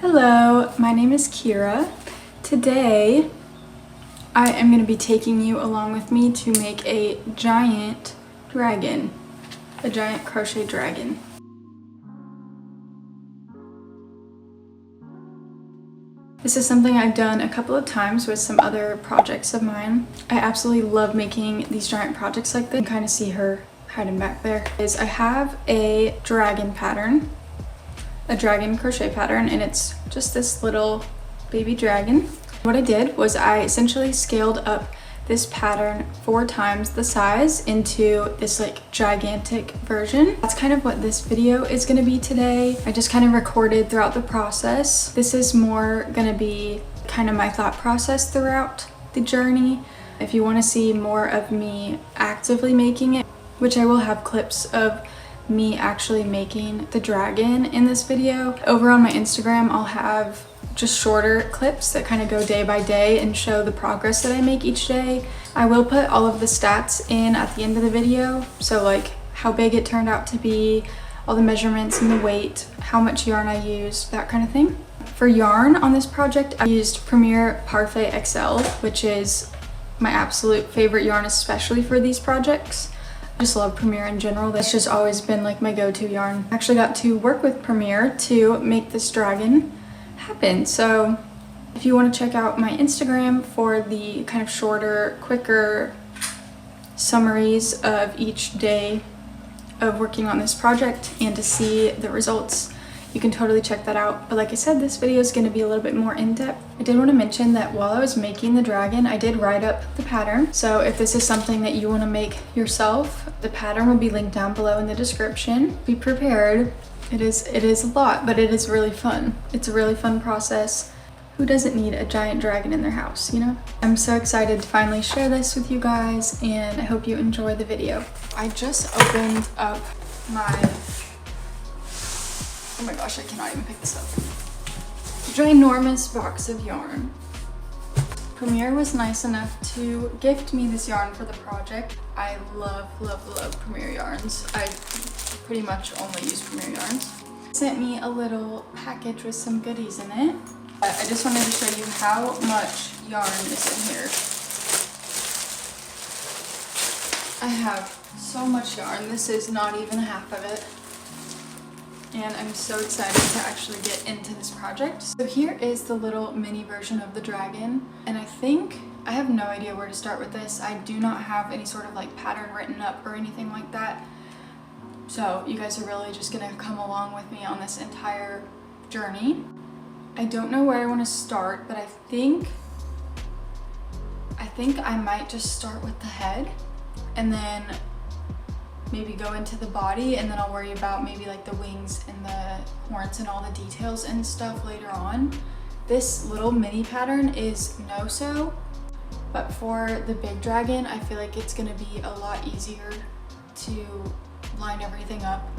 Hello, my name is Kira. Today I am going to be taking you along with me to make a giant dragon, a giant crochet dragon. This is something I've done a couple of times with some other projects of mine. I absolutely love making these giant projects like this. You can kind of see her hiding back there. I have a dragon pattern, a dragon crochet pattern, and it's just this little baby dragon. What I did was I essentially scaled up this pattern 4 times the size into this like gigantic version. That's kind of what this video is going to be today. I just kind of recorded throughout the process. This is more going to be kind of my thought process throughout the journey. If you want to see more of me actively making it, which I will have clips of me actually making the dragon in this video. Over on my Instagram, I'll have just shorter clips that kind of go day by day and show the progress that I make each day. I will put all of the stats in at the end of the video, so like how big it turned out to be, all the measurements and the weight, how much yarn I used, that kind of thing. For yarn on this project, I used Premier Parfait XL, which is my absolute favorite yarn, especially for these projects. I just love Premier in general. That's just always been like my go-to yarn. I actually got to work with Premier to make this dragon happen. So if you want to check out my Instagram for the kind of shorter, quicker summaries of each day of working on this project and to see the results, you can totally check that out. But like I said, this video is going to be a little bit more in-depth. I did want to mention that while I was making the dragon, I did write up the pattern. So if this is something that you want to make yourself, the pattern will be linked down below in the description. Be prepared. It is a lot, but it is really fun. It's a really fun process. Who doesn't need a giant dragon in their house, you know? I'm so excited to finally share this with you guys, and I hope you enjoy the video. I just opened up my, oh my gosh, I cannot even pick this up, ginormous box of yarn. Premier was nice enough to gift me this yarn for the project. I love, love, love Premier yarns. I pretty much only use Premier yarns. Sent me a little package with some goodies in it. I just wanted to show you how much yarn is in here. I have so much yarn. This is not even half of it. And I'm so excited to actually get into this project. So here is the little mini version of the dragon. And I think, I have no idea where to start with this. I do not have any sort of like pattern written up or anything like that. So you guys are really just gonna come along with me on this entire journey. I don't know where I want to start, but I think I might just start with the head and then maybe go into the body, and then I'll worry about maybe like the wings and the horns and all the details and stuff later on. This little mini pattern is no-so, but for the big dragon, I feel like it's gonna be a lot easier to line everything up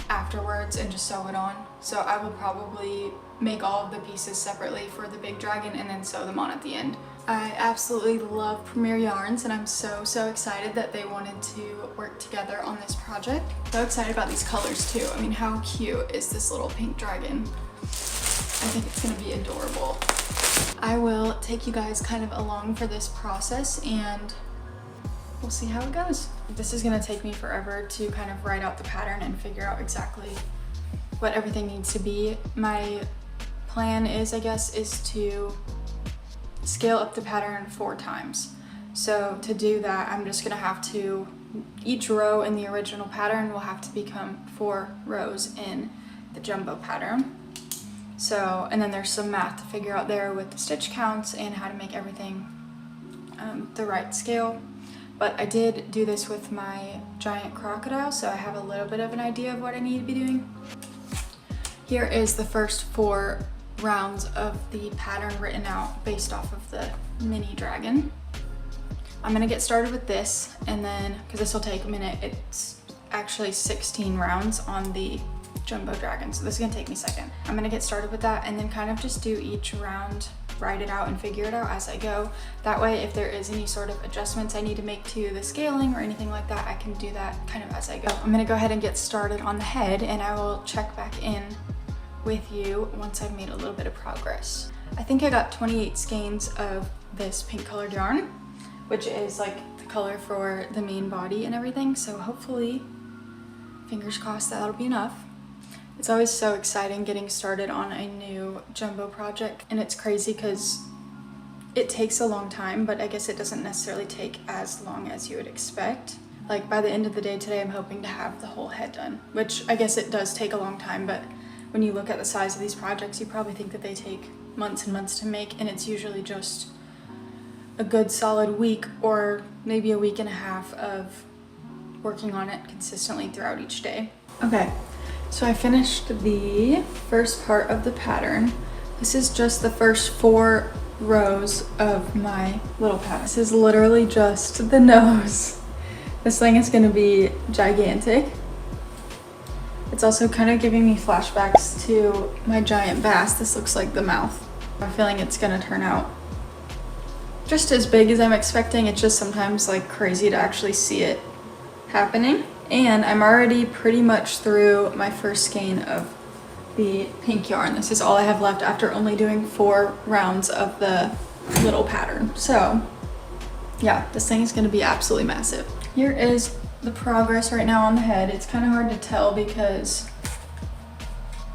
afterwards and just sew it on. So I will probably make all of the pieces separately for the big dragon and then sew them on at the end. I absolutely love Premier yarns, and I'm so excited that they wanted to work together on this project. So excited about these colors too. I mean, how cute is this little pink dragon? I think it's gonna be adorable. I will take you guys kind of along for this process and we'll see how it goes. This is gonna take me forever to kind of write out the pattern and figure out exactly what everything needs to be. My plan is, I guess, is to scale up the pattern 4 times. So to do that, I'm just gonna have to, each row in the original pattern will have to become 4 rows in the jumbo pattern. So, and then there's some math to figure out there with the stitch counts and how to make everything the right scale. But I did do this with my giant crocodile, so I have a little bit of an idea of what I need to be doing. Here is the first 4 rounds of the pattern written out based off of the mini dragon. I'm gonna get started with this, and then, because this will take a minute, it's actually 16 rounds on the jumbo dragon, so this is gonna take me a second. I'm gonna get started with that and then kind of just do each round, write it out and figure it out as I go. That way, if there is any sort of adjustments I need to make to the scaling or anything like that, I can do that kind of as I go. I'm gonna go ahead and get started on the head, and I will check back in with you once I've made a little bit of progress. I think I got 28 skeins of this pink colored yarn, which is like the color for the main body and everything. So hopefully, fingers crossed, that'll be enough. It's always so exciting getting started on a new jumbo project, and it's crazy because it takes a long time, but I guess it doesn't necessarily take as long as you would expect. Like by the end of the day today, I'm hoping to have the whole head done, which I guess it does take a long time, but when you look at the size of these projects, you probably think that they take months and months to make, and it's usually just a good solid week or maybe a week and a half of working on it consistently throughout each day. Okay, so I finished the first part of the pattern. This is just the first 4 rows of my little pattern. This is literally just the nose. This thing is gonna be gigantic. It's also kind of giving me flashbacks to my giant bass. This looks like the mouth. I'm feeling it's gonna turn out just as big as I'm expecting. It's just sometimes like crazy to actually see it happening. And I'm already pretty much through my first skein of the pink yarn. This is all I have left after only doing 4 rounds of the little pattern. So yeah, this thing is gonna be absolutely massive. Here is the progress right now on the head. It's kind of hard to tell because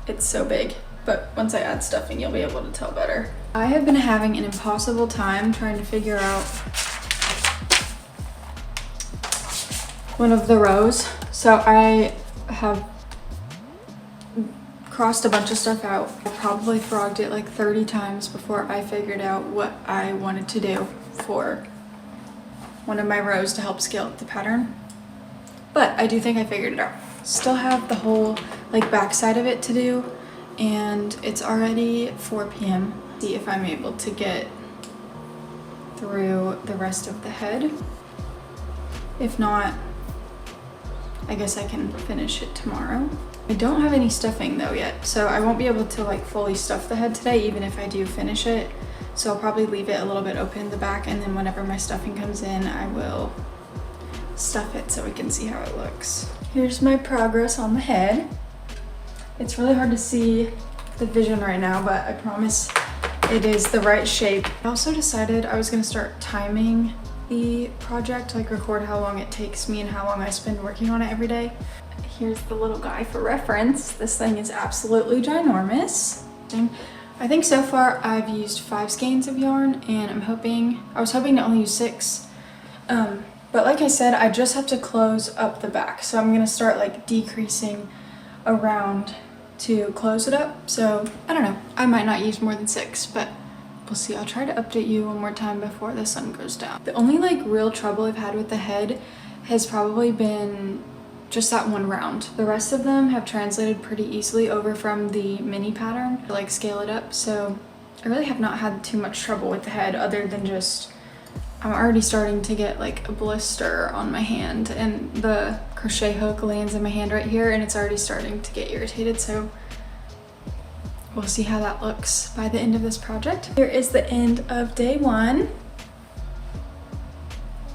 it's so big, but once I add stuffing, you'll be able to tell better. I have been having an impossible time trying to figure out one of the rows. So I have crossed a bunch of stuff out. I probably frogged it like 30 times before I figured out what I wanted to do for one of my rows to help scale up the pattern. But I do think I figured it out. Still have the whole like back side of it to do, and it's already 4 p.m. See if I'm able to get through the rest of the head. If not, I guess I can finish it tomorrow. I don't have any stuffing though yet, so I won't be able to like fully stuff the head today, even if I do finish it. So I'll probably leave it a little bit open in the back, and then whenever my stuffing comes in, I will stuff it so we can see how it looks. Here's my progress on the head. It's really hard to see the vision right now, but I promise it is the right shape. I also decided I was gonna start timing the project, like record how long it takes me and how long I spend working on it every day. Here's the little guy for reference. This thing is absolutely ginormous. I think so far I've used 5 skeins of yarn, and I was hoping to only use 6. But like I said, I just have to close up the back. So I'm gonna start like decreasing around to close it up. So I don't know, I might not use more than 6, but we'll see. I'll try to update you one more time before the sun goes down. The only like real trouble I've had with the head has probably been just that one round. The rest of them have translated pretty easily over from the mini pattern to like scale it up. So I really have not had too much trouble with the head, other than just I'm already starting to get like a blister on my hand, and the crochet hook lands in my hand right here, and it's already starting to get irritated. So we'll see how that looks by the end of this project. Here is the end of day 1.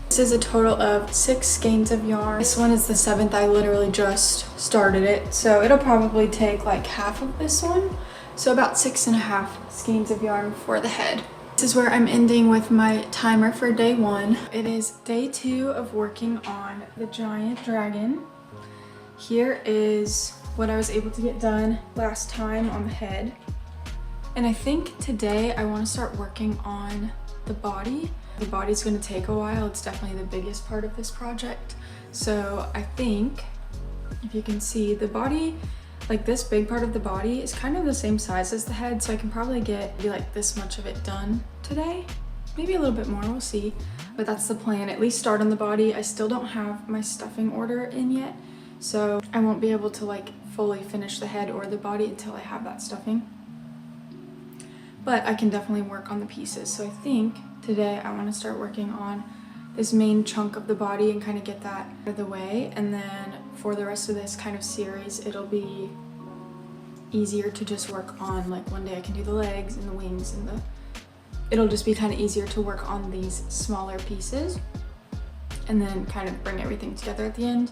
This is a total of 6 skeins of yarn. This one is the 7th. I literally just started it, so it'll probably take like half of this one. So about 6.5 skeins of yarn for the head. This is where I'm ending with my timer for day 1. It is day 2 of working on the giant dragon. Here is what I was able to get done last time on the head. And I think today I want to start working on the body. The body's going to take a while. It's definitely the biggest part of this project. So I think, if you can see, the body, like this big part of the body is kind of the same size as the head, so I can probably get like this much of it done today. Maybe a little bit more, we'll see. But that's the plan, at least start on the body. I still don't have my stuffing order in yet, so I won't be able to like fully finish the head or the body until I have that stuffing. But I can definitely work on the pieces. So I think today I want to start working on this main chunk of the body and kind of get that out of the way. And then for the rest of this kind of series, it'll be easier to just work on, like one day I can do the legs and the wings and it'll just be kind of easier to work on these smaller pieces and then kind of bring everything together at the end.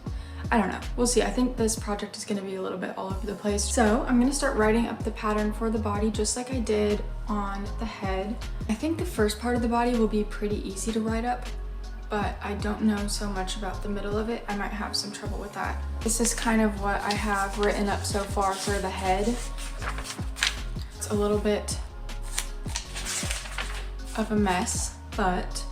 I don't know, we'll see. I think this project is gonna be a little bit all over the place. So I'm gonna start writing up the pattern for the body just like I did on the head. I think the first part of the body will be pretty easy to write up, but I don't know so much about the middle of it. I might have some trouble with that. This is kind of what I have written up so far for the head. It's a little bit of a mess, but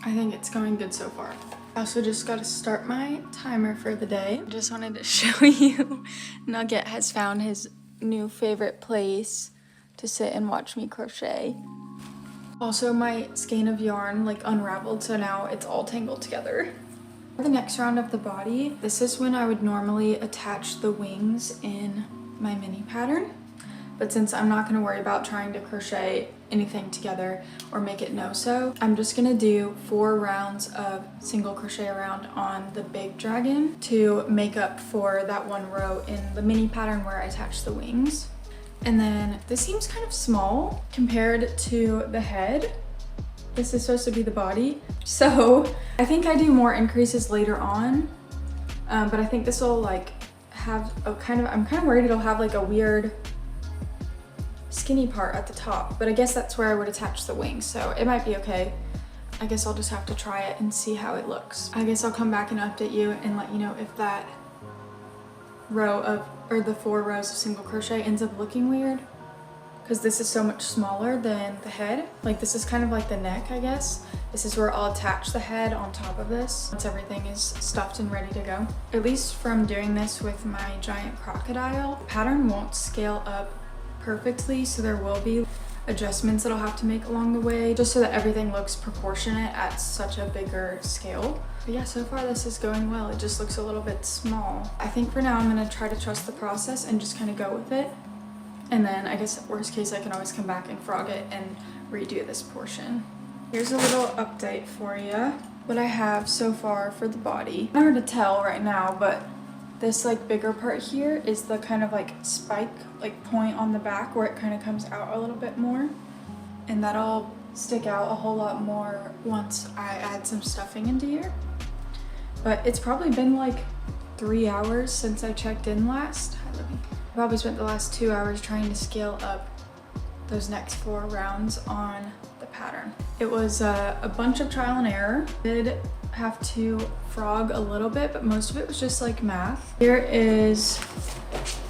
I think it's going good so far. I also just got to start my timer for the day. Just wanted to show you, Nugget has found his new favorite place to sit and watch me crochet. Also, my skein of yarn like unraveled, so now it's all tangled together. For the next round of the body, this is when I would normally attach the wings in my mini pattern. But since I'm not gonna worry about trying to crochet anything together or make it no-sew, I'm just gonna do 4 rounds of single crochet around on the big dragon to make up for that 1 row in the mini pattern where I attach the wings. And then this seems kind of small compared to the head. This is supposed to be the body. So I think I do more increases later on, but I think this will like have a I'm kind of worried it'll have like a weird skinny part at the top, but I guess that's where I would attach the wings, so it might be okay. I guess I'll just have to try it and see how it looks. I guess I'll come back and update you and let you know if that row of, or the 4 rows of single crochet ends up looking weird, because this is so much smaller than the head. Like this is kind of like the neck, I guess. This is where I'll attach the head on top of this once everything is stuffed and ready to go. At least from doing this with my giant crocodile, the pattern won't scale up perfectly, so there will be adjustments that I'll have to make along the way just so that everything looks proportionate at such a bigger scale. But yeah, so far this is going well. It just looks a little bit small. I think for now I'm gonna try to trust the process and just kind of go with it. And then I guess worst case I can always come back and frog it and redo this portion. Here's a little update for you. What I have so far for the body. It's hard to tell right now, but this like bigger part here is the kind of like spike, like point on the back where it kind of comes out a little bit more. And that'll stick out a whole lot more once I add some stuffing into here. But it's probably been like 3 hours since I checked in last. I probably spent the last 2 hours trying to scale up those next 4 rounds on the pattern. It was a bunch of trial and error. Did have to frog a little bit, but most of it was just like math. Here is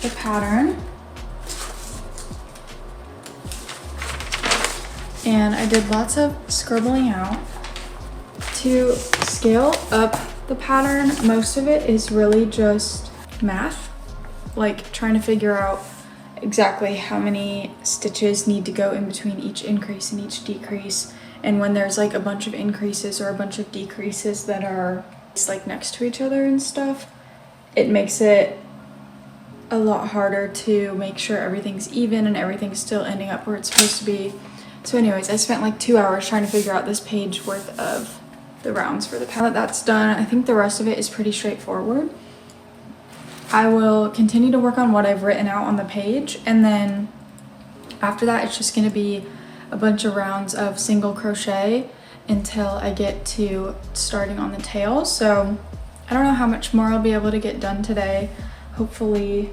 the pattern. And I did lots of scribbling out. To scale up the pattern, most of it is really just math, like trying to figure out exactly how many stitches need to go in between each increase and each decrease. And when there's like a bunch of increases or a bunch of decreases that are like next to each other and stuff, it makes it a lot harder to make sure everything's even and everything's still ending up where it's supposed to be. So anyways, I spent like 2 hours trying to figure out this page worth of the rounds for the palette. That's done. I think the rest of it is pretty straightforward. I will continue to work on what I've written out on the page, and then after that it's just going to be a bunch of rounds of single crochet until I get to starting on the tail. So I don't know how much more I'll be able to get done today. Hopefully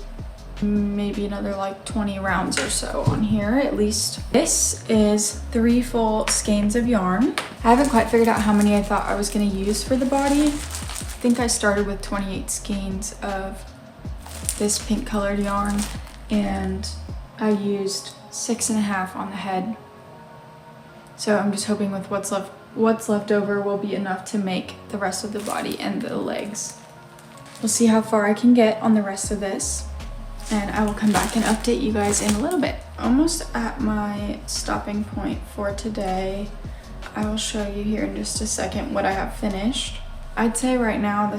maybe another like 20 rounds or so on here at least. This is 3 full skeins of yarn. I haven't quite figured out how many I thought I was going to use for the body. I think I started with 28 skeins of this pink colored yarn, and I used 6.5 on the head. So I'm just hoping with what's left over will be enough to make the rest of the body and the legs. We'll see how far I can get on the rest of this, and I will come back and update you guys in a little bit. Almost at my stopping point for today. I will show you here in just a second what I have finished. I'd say right now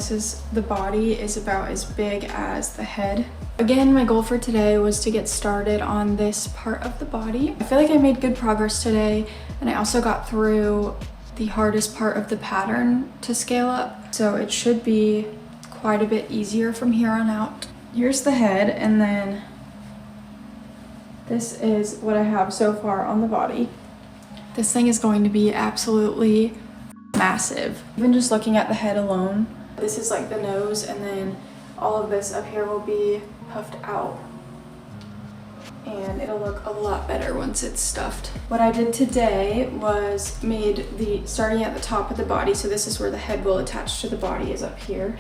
the body is about as big as the head. Again, my goal for today was to get started on this part of the body. I feel like I made good progress today, and I also got through the hardest part of the pattern to scale up, so it should be quite a bit easier from here on out. Here's the head, and then this is what I have so far on the body. This thing is going to be absolutely massive. Even just looking at the head alone, this is like the nose, and then all of this up here will be puffed out. And it'll look a lot better once it's stuffed. What I did today was made starting at the top of the body, so this is where the head will attach to the body, is up here.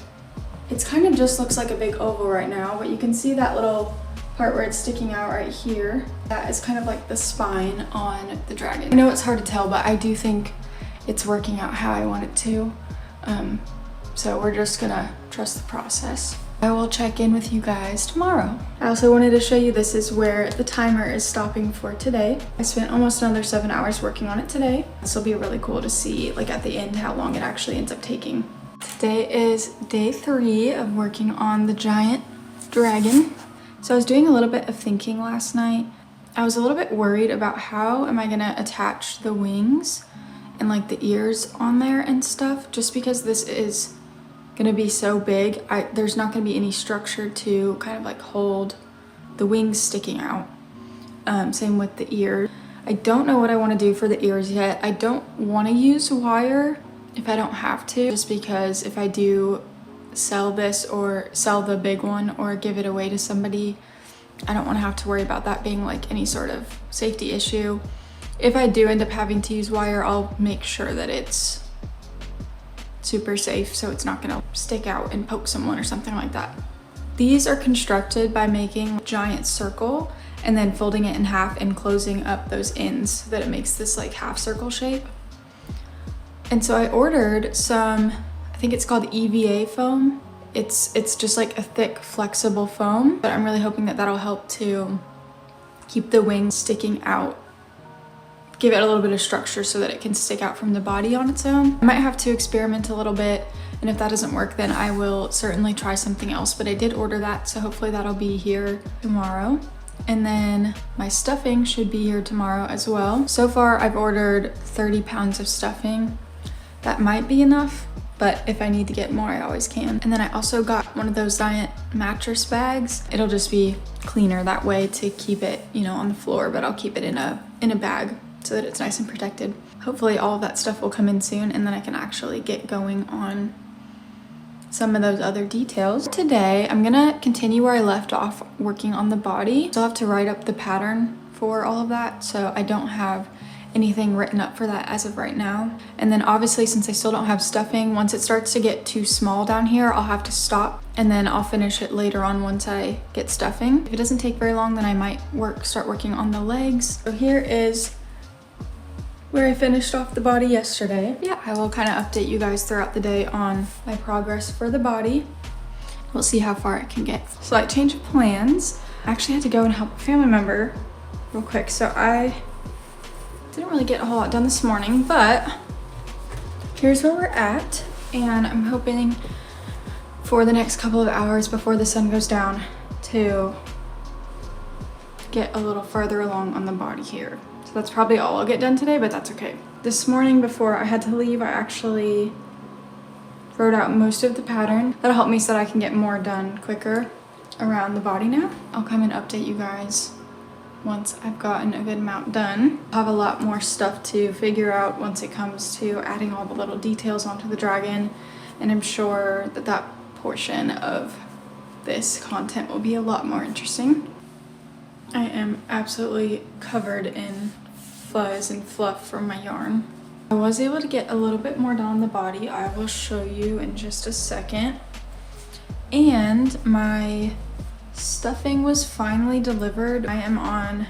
It's kind of just looks like a big oval right now, but you can see that little part where it's sticking out right here. That is kind of like the spine on the dragon. I know it's hard to tell, but I do think it's working out how I want it to. So we're just gonna trust the process. I will check in with you guys tomorrow. I also wanted to show you, this is where the timer is stopping for today. I spent almost another 7 hours working on it today. This will be really cool to see, like at the end, how long it actually ends up taking. Today is day 3 of working on the giant dragon. So I was doing a little bit of thinking last night. I was a little bit worried about how am I gonna attach the wings and like the ears on there and stuff, just because this is gonna be so big. There's not gonna be any structure to kind of like hold the wings sticking out. Same with the ears. I don't know what I want to do for the ears yet. I don't want to use wire if I don't have to, just because if I do sell this or sell the big one or give it away to somebody, I don't want to have to worry about that being like any sort of safety issue. If I do end up having to use wire, I'll make sure that it's super safe so it's not gonna stick out and poke someone or something like that. These are constructed by making a giant circle and then folding it in half and closing up those ends so that it makes this like half circle shape. And so I ordered some, I think it's called EVA foam. It's just like a thick flexible foam, but I'm really hoping that that'll help to keep the wings sticking out, give it a little bit of structure so that it can stick out from the body on its own. I might have to experiment a little bit, and if that doesn't work, then I will certainly try something else, but I did order that, so hopefully that'll be here tomorrow. And then my stuffing should be here tomorrow as well. So far I've ordered 30 pounds of stuffing. That might be enough, but if I need to get more, I always can. And then I also got one of those giant mattress bags. It'll just be cleaner that way to keep it, you know, on the floor, but I'll keep it in a bag so that it's nice and protected. Hopefully all of that stuff will come in soon, and then I can actually get going on some of those other details. Today, I'm gonna continue where I left off working on the body. So I'll have to write up the pattern for all of that, so I don't have anything written up for that as of right now. And then obviously, since I still don't have stuffing, once it starts to get too small down here, I'll have to stop, and then I'll finish it later on once I get stuffing. If it doesn't take very long, then I might start working on the legs. So here is where I finished off the body yesterday. Yeah, I will kind of update you guys throughout the day on my progress for the body. We'll see how far it can get. Slight change of plans. I actually had to go and help a family member real quick, so I didn't really get a whole lot done this morning, but here's where we're at, and I'm hoping for the next couple of hours before the sun goes down to get a little further along on the body here. So that's probably all I'll get done today, but that's okay. This morning before I had to leave, I actually wrote out most of the pattern. That'll help me so that I can get more done quicker around the body now. I'll come and update you guys once I've gotten a good amount done. I'll have a lot more stuff to figure out once it comes to adding all the little details onto the dragon, and I'm sure that that portion of this content will be a lot more interesting. I am absolutely covered in fuzz and fluff from my yarn. I was able to get a little bit more done on the body. I will show you in just a second. And my stuffing was finally delivered. I am on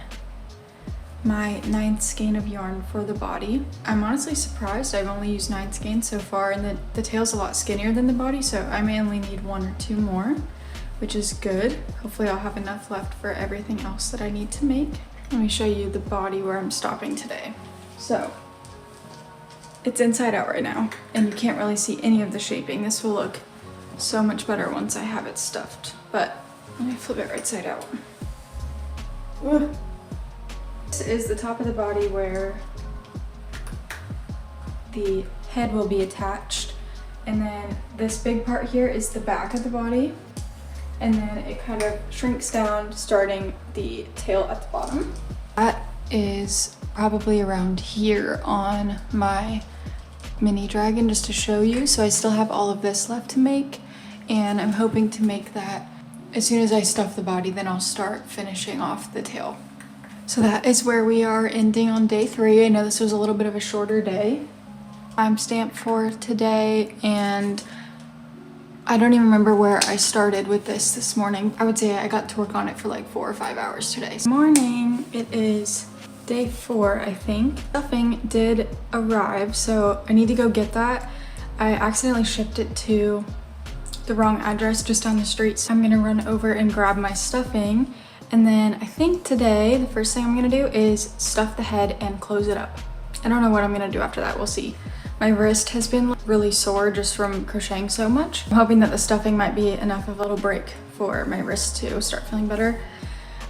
my 9th skein of yarn for the body. I'm honestly surprised. I've only used 9 skeins so far, and the tail's a lot skinnier than the body, so I may only need 1 or 2 more, which is good. Hopefully I'll have enough left for everything else that I need to make. Let me show you the body where I'm stopping today. So it's inside out right now, and you can't really see any of the shaping. This will look so much better once I have it stuffed, but let me flip it right side out. Ugh. This is the top of the body where the head will be attached, and then this big part here is the back of the body, and then it kind of shrinks down, starting the tail at the bottom. That is probably around here on my mini dragon just to show you. So I still have all of this left to make, and I'm hoping to make that as soon as I stuff the body, then I'll start finishing off the tail. So that is where we are, ending on day 3. I know this was a little bit of a shorter day. Timestamp for today, and I don't even remember where I started with this morning. I would say I got to work on it for like 4 or 5 hours today. Morning, it is day 4, I think. Stuffing did arrive, so I need to go get that. I accidentally shipped it to the wrong address just down the street, so I'm gonna run over and grab my stuffing, and then I think today the first thing I'm gonna do is stuff the head and close it up. I don't know what I'm gonna do after that, we'll see. My wrist has been really sore just from crocheting so much. I'm hoping that the stuffing might be enough of a little break for my wrist to start feeling better.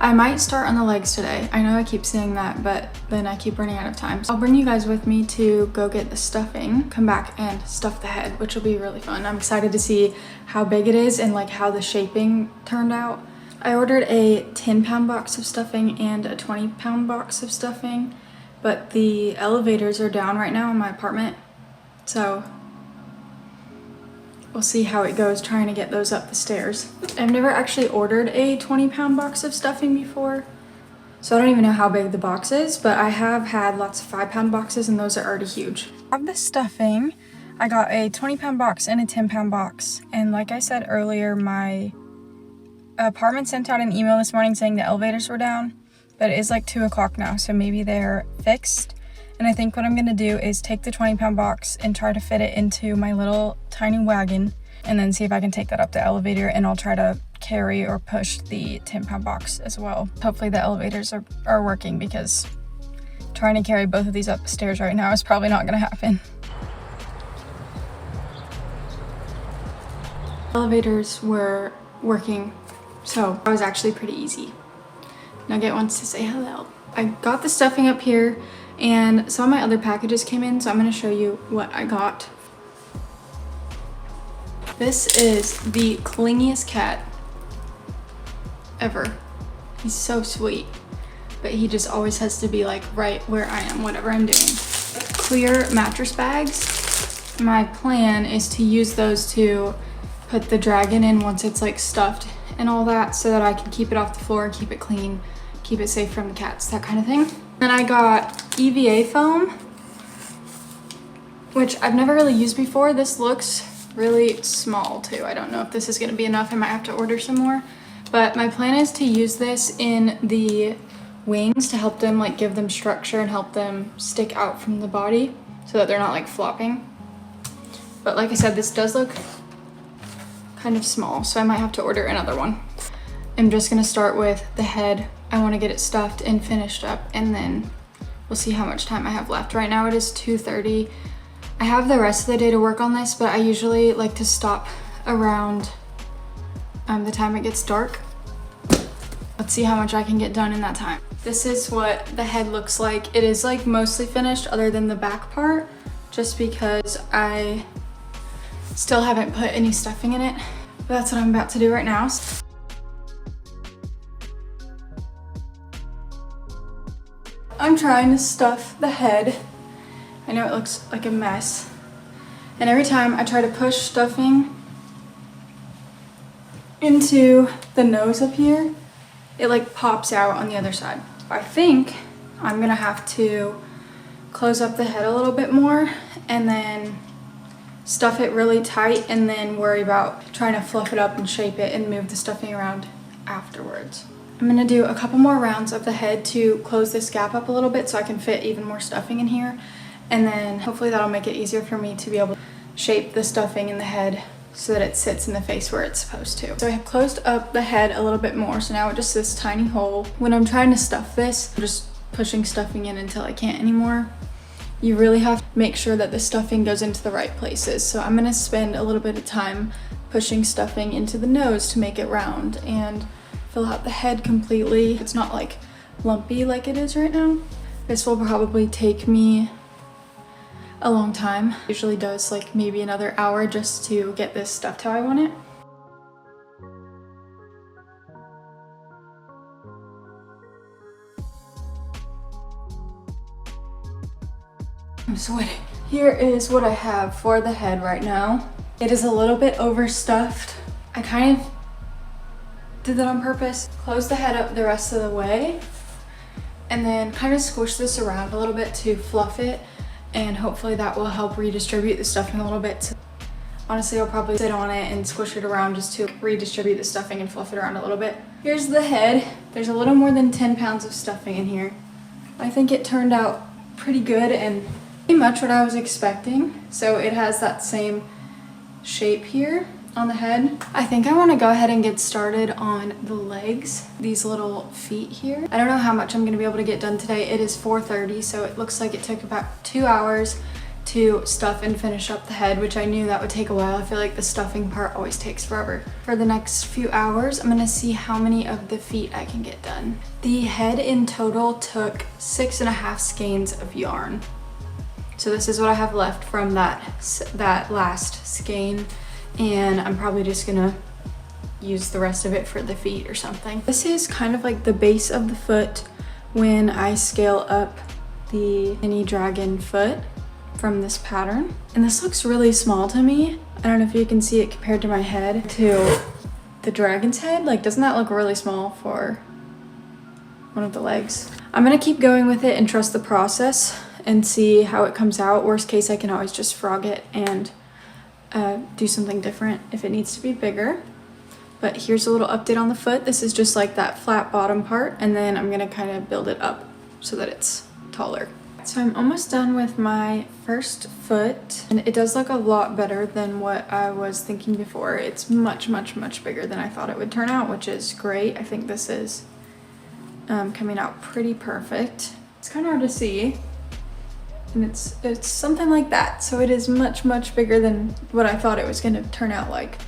I might start on the legs today. I know I keep saying that, but then I keep running out of time. So I'll bring you guys with me to go get the stuffing, come back and stuff the head, which will be really fun. I'm excited to see how big it is and like how the shaping turned out. I ordered a 10-pound box of stuffing and a 20-pound box of stuffing, but the elevators are down right now in my apartment. So we'll see how it goes trying to get those up the stairs. I've never actually ordered a 20-pound box of stuffing before, so I don't even know how big the box is, but I have had lots of 5-pound boxes and those are already huge. I have the stuffing. I got a 20-pound box and a 10-pound box, and like I said earlier, my apartment sent out an email this morning saying the elevators were down, but it is like 2 o'clock now, so maybe they're fixed. And I think what I'm gonna do is take the 20-pound box and try to fit it into my little tiny wagon, and then see if I can take that up the elevator, and I'll try to carry or push the 10-pound box as well. Hopefully the elevators are working, because trying to carry both of these up the stairs right now is probably not gonna happen. Elevators were working, so that was actually pretty easy. Nugget wants to say hello. I got the stuffing up here, and some of my other packages came in, so I'm going to show you what I got. This is the clingiest cat ever. He's so sweet, but he just always has to be like right where I am, whatever I'm doing. Clear mattress bags. My plan is to use those to put the dragon in once it's like stuffed and all that, so that I can keep it off the floor and keep it clean, keep it safe from the cats, that kind of thing. Then I got EVA Foam, which I've never really used before. This looks really small too. I don't know if this is gonna be enough. I might have to order some more. But my plan is to use this in the wings to help them, like give them structure and help them stick out from the body so that they're not like flopping. But like I said, this does look kind of small, so I might have to order another one. I'm just gonna start with the head. I want to get it stuffed and finished up, and then we'll see how much time I have left. Right now it is 2:30. I have the rest of the day to work on this, but I usually like to stop around the time it gets dark. Let's see how much I can get done in that time. This is what the head looks like. It is like mostly finished other than the back part, just because I still haven't put any stuffing in it. But that's what I'm about to do right now. I'm trying to stuff the head. I know it looks like a mess. And every time I try to push stuffing into the nose up here, it like pops out on the other side. I think I'm gonna have to close up the head a little bit more and then stuff it really tight, and then worry about trying to fluff it up and shape it and move the stuffing around afterwards. I'm gonna do a couple more rounds of the head to close this gap up a little bit so I can fit even more stuffing in here, and then hopefully that'll make it easier for me to be able to shape the stuffing in the head so that it sits in the face where it's supposed to. So I have closed up the head a little bit more, so now it's just this tiny hole. When I'm trying to stuff this, I'm just pushing stuffing in until I can't anymore. You really have to make sure that the stuffing goes into the right places. So I'm gonna spend a little bit of time pushing stuffing into the nose to make it round and fill out the head completely. It's not like lumpy like it is right now. This will probably take me a long time. It usually does like maybe another hour just to get this stuffed how I want it. I'm sweating. Here is what I have for the head right now. It is a little bit overstuffed. I kind of did that on purpose. Close the head up the rest of the way and then kind of squish this around a little bit to fluff it, and hopefully that will help redistribute the stuffing a little bit. Honestly, I'll probably sit on it and squish it around just to redistribute the stuffing and fluff it around a little bit. Here's the head. There's a little more than 10 pounds of stuffing in here. I think it turned out pretty good and pretty much what I was expecting. So it has that same shape here on the head. I think I want to go ahead and get started on the legs, these little feet here. I don't know how much I'm going to be able to get done today. It is 4:30, so it looks like it took about 2 hours to stuff and finish up the head, which I knew that would take a while. I feel like the stuffing part always takes forever. For the next few hours, I'm gonna see how many of the feet I can get done. The head in total took 6.5 skeins of yarn. So this is what I have left from that last skein, and I'm probably just gonna use the rest of it for the feet or something. This is kind of like the base of the foot when I scale up the mini dragon foot from this pattern. And this looks really small to me. I don't know if you can see it compared to my head to the dragon's head. Like, doesn't that look really small for one of the legs? I'm gonna keep going with it and trust the process and see how it comes out. Worst case, I can always just frog it and do something different if it needs to be bigger. But here's a little update on the foot. This is just like that flat bottom part, and then I'm gonna kind of build it up so that it's taller. So I'm almost done with my first foot, and it does look a lot better than what I was thinking before. It's much, much, much bigger than I thought it would turn out, which is great. I think this is coming out pretty perfect. It's kind of hard to see, and it's something like that. So it is much, much bigger than what I thought it was going to turn out like.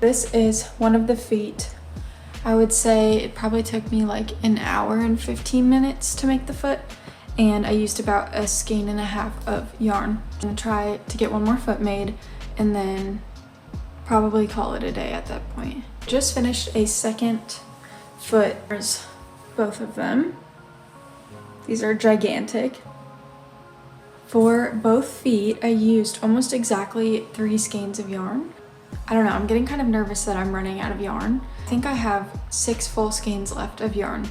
This is one of the feet. I would say it probably took me like an hour and 15 minutes to make the foot. And I used about 1.5 skeins of yarn. I'm gonna try to get one more foot made and then probably call it a day at that point. Just finished a second foot. There's both of them. These are gigantic. For both feet, I used almost exactly 3 skeins of yarn. I don't know, I'm getting kind of nervous that I'm running out of yarn. I think I have 6 full skeins left of yarn.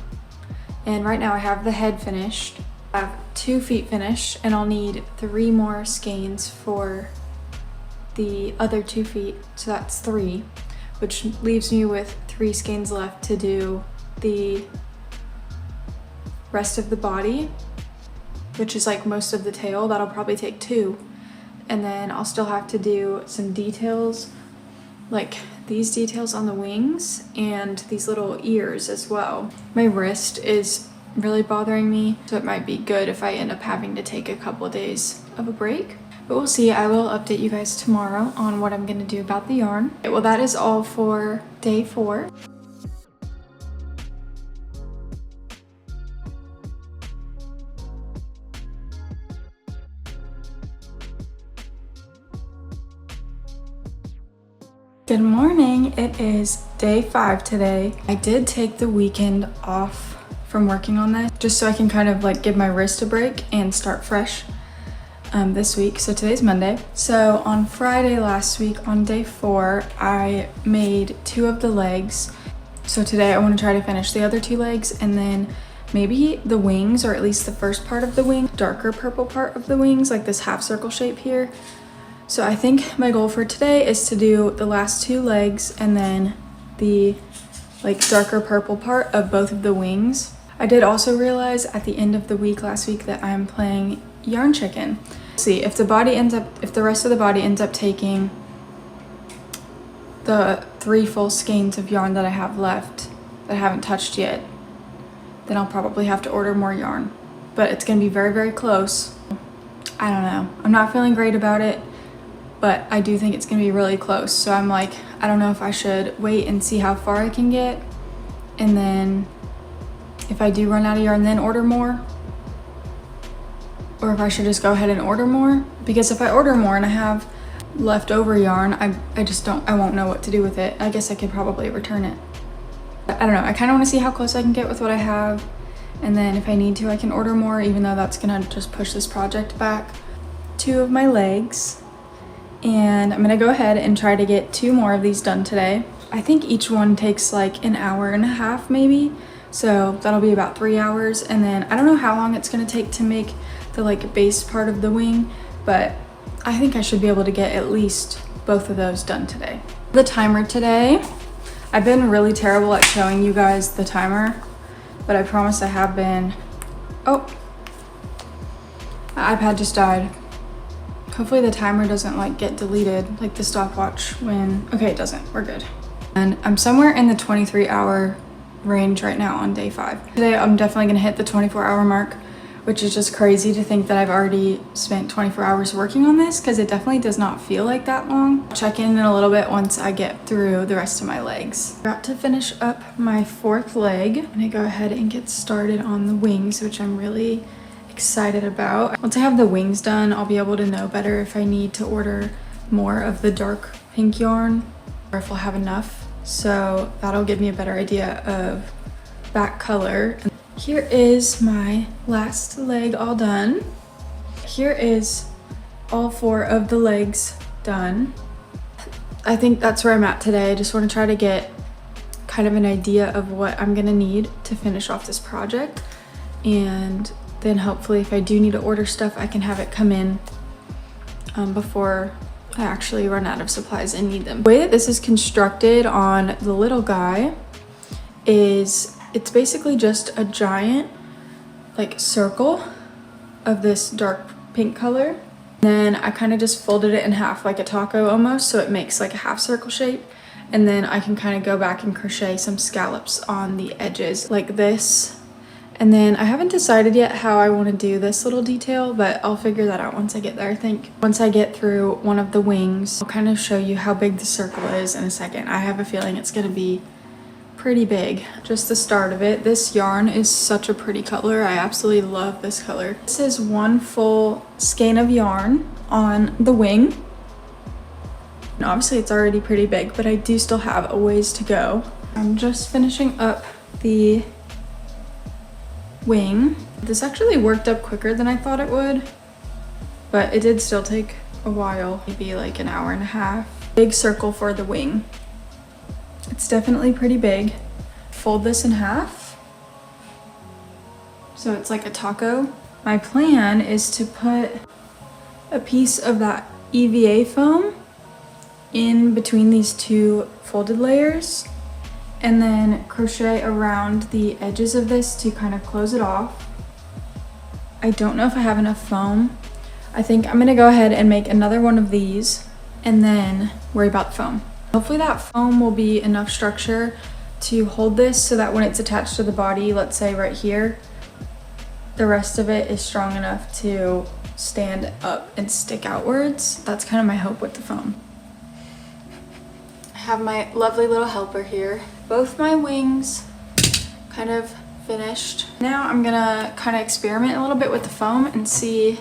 And right now I have the head finished. I have 2 feet finished, and I'll need 3 more skeins for the other 2 feet, so that's 3, which leaves me with 3 skeins left to do the rest of the body, which is like most of the tail. That'll probably take 2, and then I'll still have to do some details, like these details on the wings and these little ears as well. My wrist is really bothering me, so it might be good if I end up having to take a couple of days of a break, but we'll see. I will update you guys tomorrow on what I'm going to do about the yarn. Okay, well, that is all for day 4. Good morning. It is day 5 today. I did take the weekend off from working on this just so I can kind of like give my wrist a break and start fresh this week. So today's Monday. So on Friday last week on day 4, I made 2 of the legs. So today I want to try to finish the other 2 legs, and then maybe the wings, or at least the first part of the wing, darker purple part of the wings, like this half circle shape here. So I think my goal for today is to do the last 2 legs and then the like darker purple part of both of the wings. I did also realize at the end of the week last week that I'm playing yarn chicken. See if the rest of the body ends up taking the 3 full skeins of yarn that I have left that I haven't touched yet, then I'll probably have to order more yarn. But it's gonna be very, very close. I don't know. I'm not feeling great about it, but I do think it's gonna be really close. So I'm like, I don't know if I should wait and see how far I can get, and then if I do run out of yarn, then order more, or if I should just go ahead and order more. Because if I order more and I have leftover yarn, I won't know what to do with it. I guess I could probably return it. I don't know, I kind of want to see how close I can get with what I have, and then if I need to, I can order more, even though that's gonna just push this project back. 2 of my legs, and I'm gonna go ahead and try to get 2 more of these done today. I think each one takes like an hour and a half maybe, so that'll be about 3 hours. And then I don't know how long it's gonna take to make the like base part of the wing, but I think I should be able to get at least both of those done today. The timer today, I've been really terrible at showing you guys the timer, but I promise I have been. Oh, my iPad just died. Hopefully the timer doesn't like get deleted, like the stopwatch when, okay, it doesn't, we're good. And I'm somewhere in the 23-hour range right now on day 5. Today I'm definitely gonna hit the 24-hour mark, which is just crazy to think that I've already spent 24 hours working on this, because it definitely does not feel like that long. I'll check in a little bit once I get through the rest of my legs. About to finish up my 4th leg. I'm gonna go ahead and get started on the wings, which I'm really excited about. Once I have the wings done, I'll be able to know better if I need to order more of the dark pink yarn or if I'll have enough. So that'll give me a better idea of that color. Here is my last leg all done. Here is all 4 of the legs done. I think that's where I'm at today. I just want to try to get kind of an idea of what I'm gonna need to finish off this project. And then hopefully if I do need to order stuff, I can have it come in before I actually run out of supplies and need them. The way that this is constructed on the little guy is it's basically just a giant like circle of this dark pink color. Then I kind of just folded it in half like a taco almost, so it makes like a half circle shape. And then I can kind of go back and crochet some scallops on the edges like this. And then I haven't decided yet how I want to do this little detail, but I'll figure that out once I get there, I think. Once I get through one of the wings, I'll kind of show you how big the circle is in a second. I have a feeling it's going to be pretty big. Just the start of it. This yarn is such a pretty color. I absolutely love this color. This is 1 full skein of yarn on the wing. And obviously it's already pretty big, but I do still have a ways to go. I'm just finishing up the wing. This actually worked up quicker than I thought it would, but it did still take a while, maybe like an hour and a half. Big circle for the wing. It's definitely pretty big. Fold this in half so it's like a taco. My plan is to put a piece of that EVA foam in between these 2 folded layers and then crochet around the edges of this to kind of close it off. I don't know if I have enough foam. I think I'm gonna go ahead and make another one of these and then worry about the foam. Hopefully that foam will be enough structure to hold this so that when it's attached to the body, let's say right here, the rest of it is strong enough to stand up and stick outwards. That's kind of my hope with the foam. I have my lovely little helper here. Both my wings kind of finished. Now I'm gonna kind of experiment a little bit with the foam and see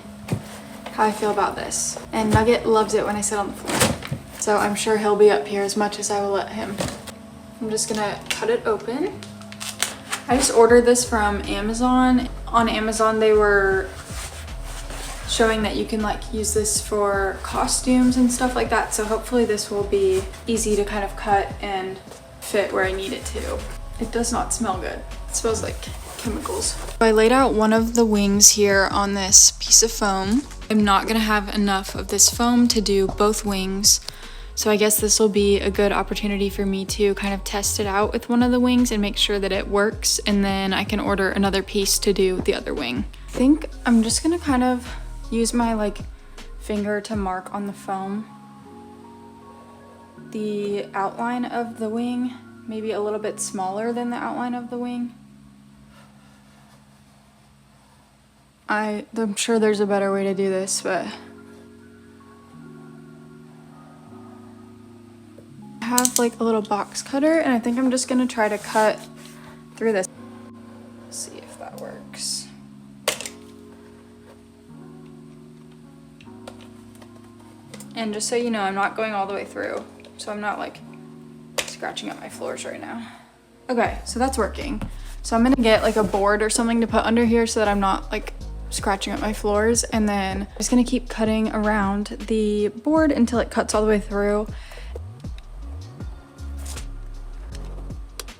how I feel about this. And Nugget loves it when I sit on the floor, so I'm sure he'll be up here as much as I will let him. I'm just gonna cut it open. I just ordered this from Amazon. On Amazon they were showing that you can like use this for costumes and stuff like that, so hopefully this will be easy to kind of cut and fit where I need it to. It does not smell good. It smells like chemicals. I laid out one of the wings here on this piece of foam. I'm not gonna have enough of this foam to do both wings, so I guess this will be a good opportunity for me to kind of test it out with one of the wings and make sure that it works, and then I can order another piece to do the other wing. I think I'm just gonna kind of use my like finger to mark on the foam the outline of the wing, maybe a little bit smaller than the outline of the wing. I'm sure there's a better way to do this, but I have like a little box cutter and I think I'm just gonna try to cut through this. See if that works. And just so you know, I'm not going all the way through, so I'm not like scratching up my floors right now. Okay, so that's working. So I'm gonna get like a board or something to put under here so that I'm not like scratching up my floors, and then I'm just gonna keep cutting around the board until it cuts all the way through.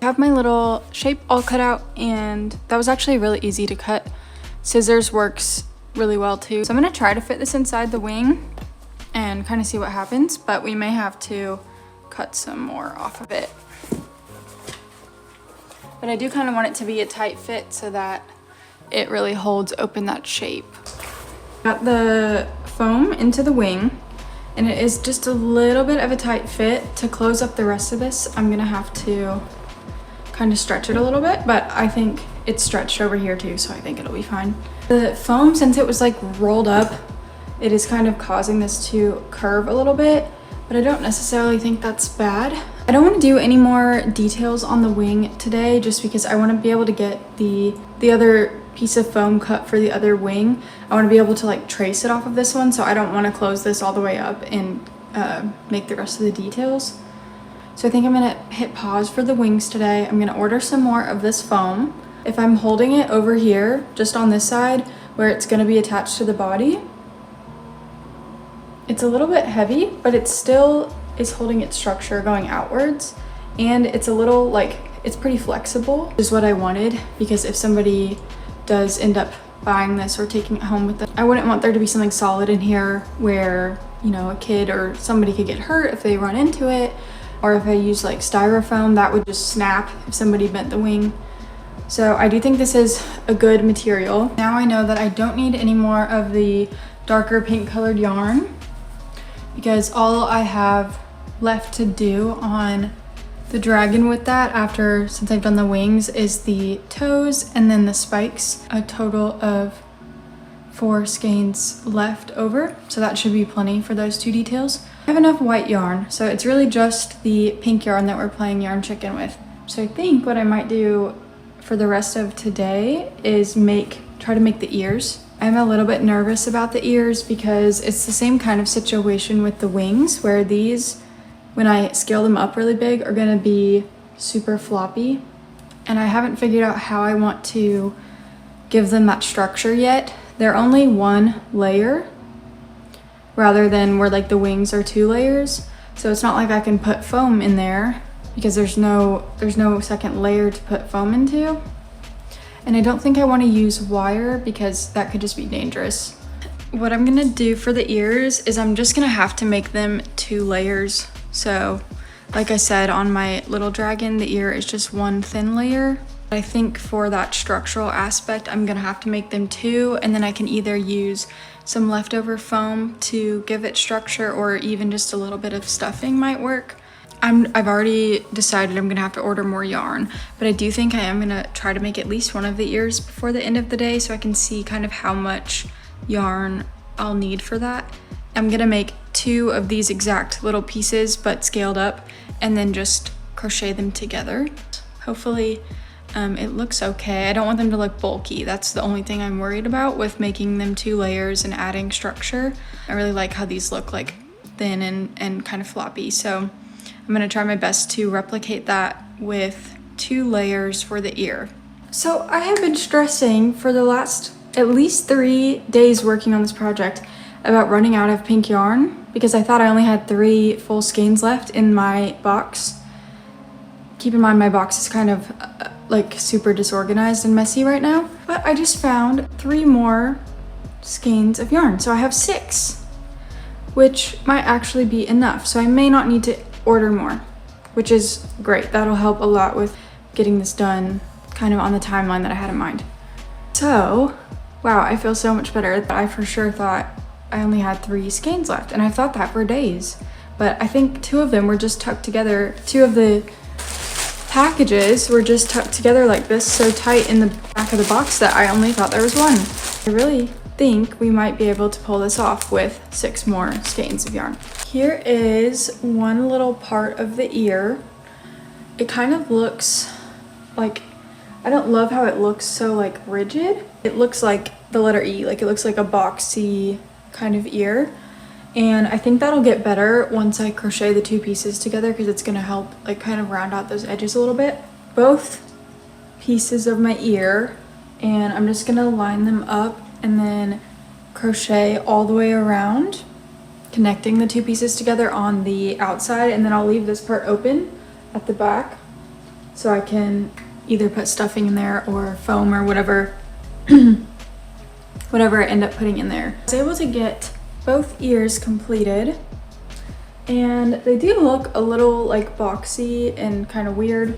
I have my little shape all cut out, and that was actually really easy to cut. Scissors works really well too. So I'm gonna try to fit this inside the wing and kind of see what happens, but we may have to cut some more off of it. But I do kind of want it to be a tight fit so that it really holds open that shape. Got the foam into the wing, and it is just a little bit of a tight fit. To close up the rest of this, I'm gonna have to kind of stretch it a little bit, but I think it's stretched over here too, so I think it'll be fine. The foam, since it was like rolled up, it is kind of causing this to curve a little bit, but I don't necessarily think that's bad. I don't want to do any more details on the wing today, just because I want to be able to get the other piece of foam cut for the other wing. I want to be able to like trace it off of this one, so I don't want to close this all the way up and make the rest of the details. So I think I'm gonna hit pause for the wings today. I'm gonna order some more of this foam. If I'm holding it over here, just on this side, where it's gonna be attached to the body, it's a little bit heavy, but it still is holding its structure going outwards. And it's a little like, it's pretty flexible, which is what I wanted, because if somebody does end up buying this or taking it home with them, I wouldn't want there to be something solid in here where, you know, a kid or somebody could get hurt if they run into it. Or if I use like styrofoam, that would just snap if somebody bent the wing. So I do think this is a good material. Now I know that I don't need any more of the darker pink colored yarn, because all I have left to do on the dragon with that since I've done the wings is the toes and then the spikes. A total of 4 skeins left over, so that should be plenty for those 2 details. I have enough white yarn, so it's really just the pink yarn that we're playing yarn chicken with. So I think what I might do for the rest of today is try to make the ears. I'm a little bit nervous about the ears because it's the same kind of situation with the wings, where these, when I scale them up really big, are gonna be super floppy. And I haven't figured out how I want to give them that structure yet. They're only 1 layer, rather than where like the wings are 2 layers. So it's not like I can put foam in there, because there's no second layer to put foam into. And I don't think I want to use wire, because that could just be dangerous. What I'm gonna do for the ears is I'm just gonna have to make them 2 layers. So like I said, on my little dragon, the ear is just 1 thin layer. I think for that structural aspect, I'm gonna have to make them 2, and then I can either use some leftover foam to give it structure, or even just a little bit of stuffing might work. I've already decided I'm gonna have to order more yarn, but I do think I am gonna try to make at least one of the ears before the end of the day, so I can see kind of how much yarn I'll need for that. I'm gonna make 2 of these exact little pieces, but scaled up, and then just crochet them together. Hopefully it looks okay. I don't want them to look bulky. That's the only thing I'm worried about with making them 2 layers and adding structure. I really like how these look like thin and kind of floppy. So I'm gonna try my best to replicate that with 2 layers for the ear. So I have been stressing for the last at least 3 days working on this project about running out of pink yarn, because I thought I only had 3 full skeins left in my box. Keep in mind my box is kind of like super disorganized and messy right now, but I just found 3 more skeins of yarn. So I have 6, which might actually be enough. So I may not need to order more, which is great. That'll help a lot with getting this done kind of on the timeline that I had in mind. So, wow, I feel so much better. I for sure thought I only had 3 skeins left, and I've thought that for days. But I think 2 of them were just tucked together. 2 of the packages were just tucked together like this, so tight in the back of the box that I only thought there was 1. I really think we might be able to pull this off with 6 more skeins of yarn. Here is one little part of the ear. It kind of looks like, I don't love how it looks so like rigid. It looks like the letter E, like it looks like a boxy kind of ear. And I think that'll get better once I crochet the 2 pieces together, because it's gonna help like kind of round out those edges a little bit. Both pieces of my ear, and I'm just gonna line them up and then crochet all the way around, connecting the two pieces together on the outside, and then I'll leave this part open at the back so I can either put stuffing in there or foam or whatever whatever I end up putting in there. I was able to get both ears completed, and they do look a little like boxy and kind of weird,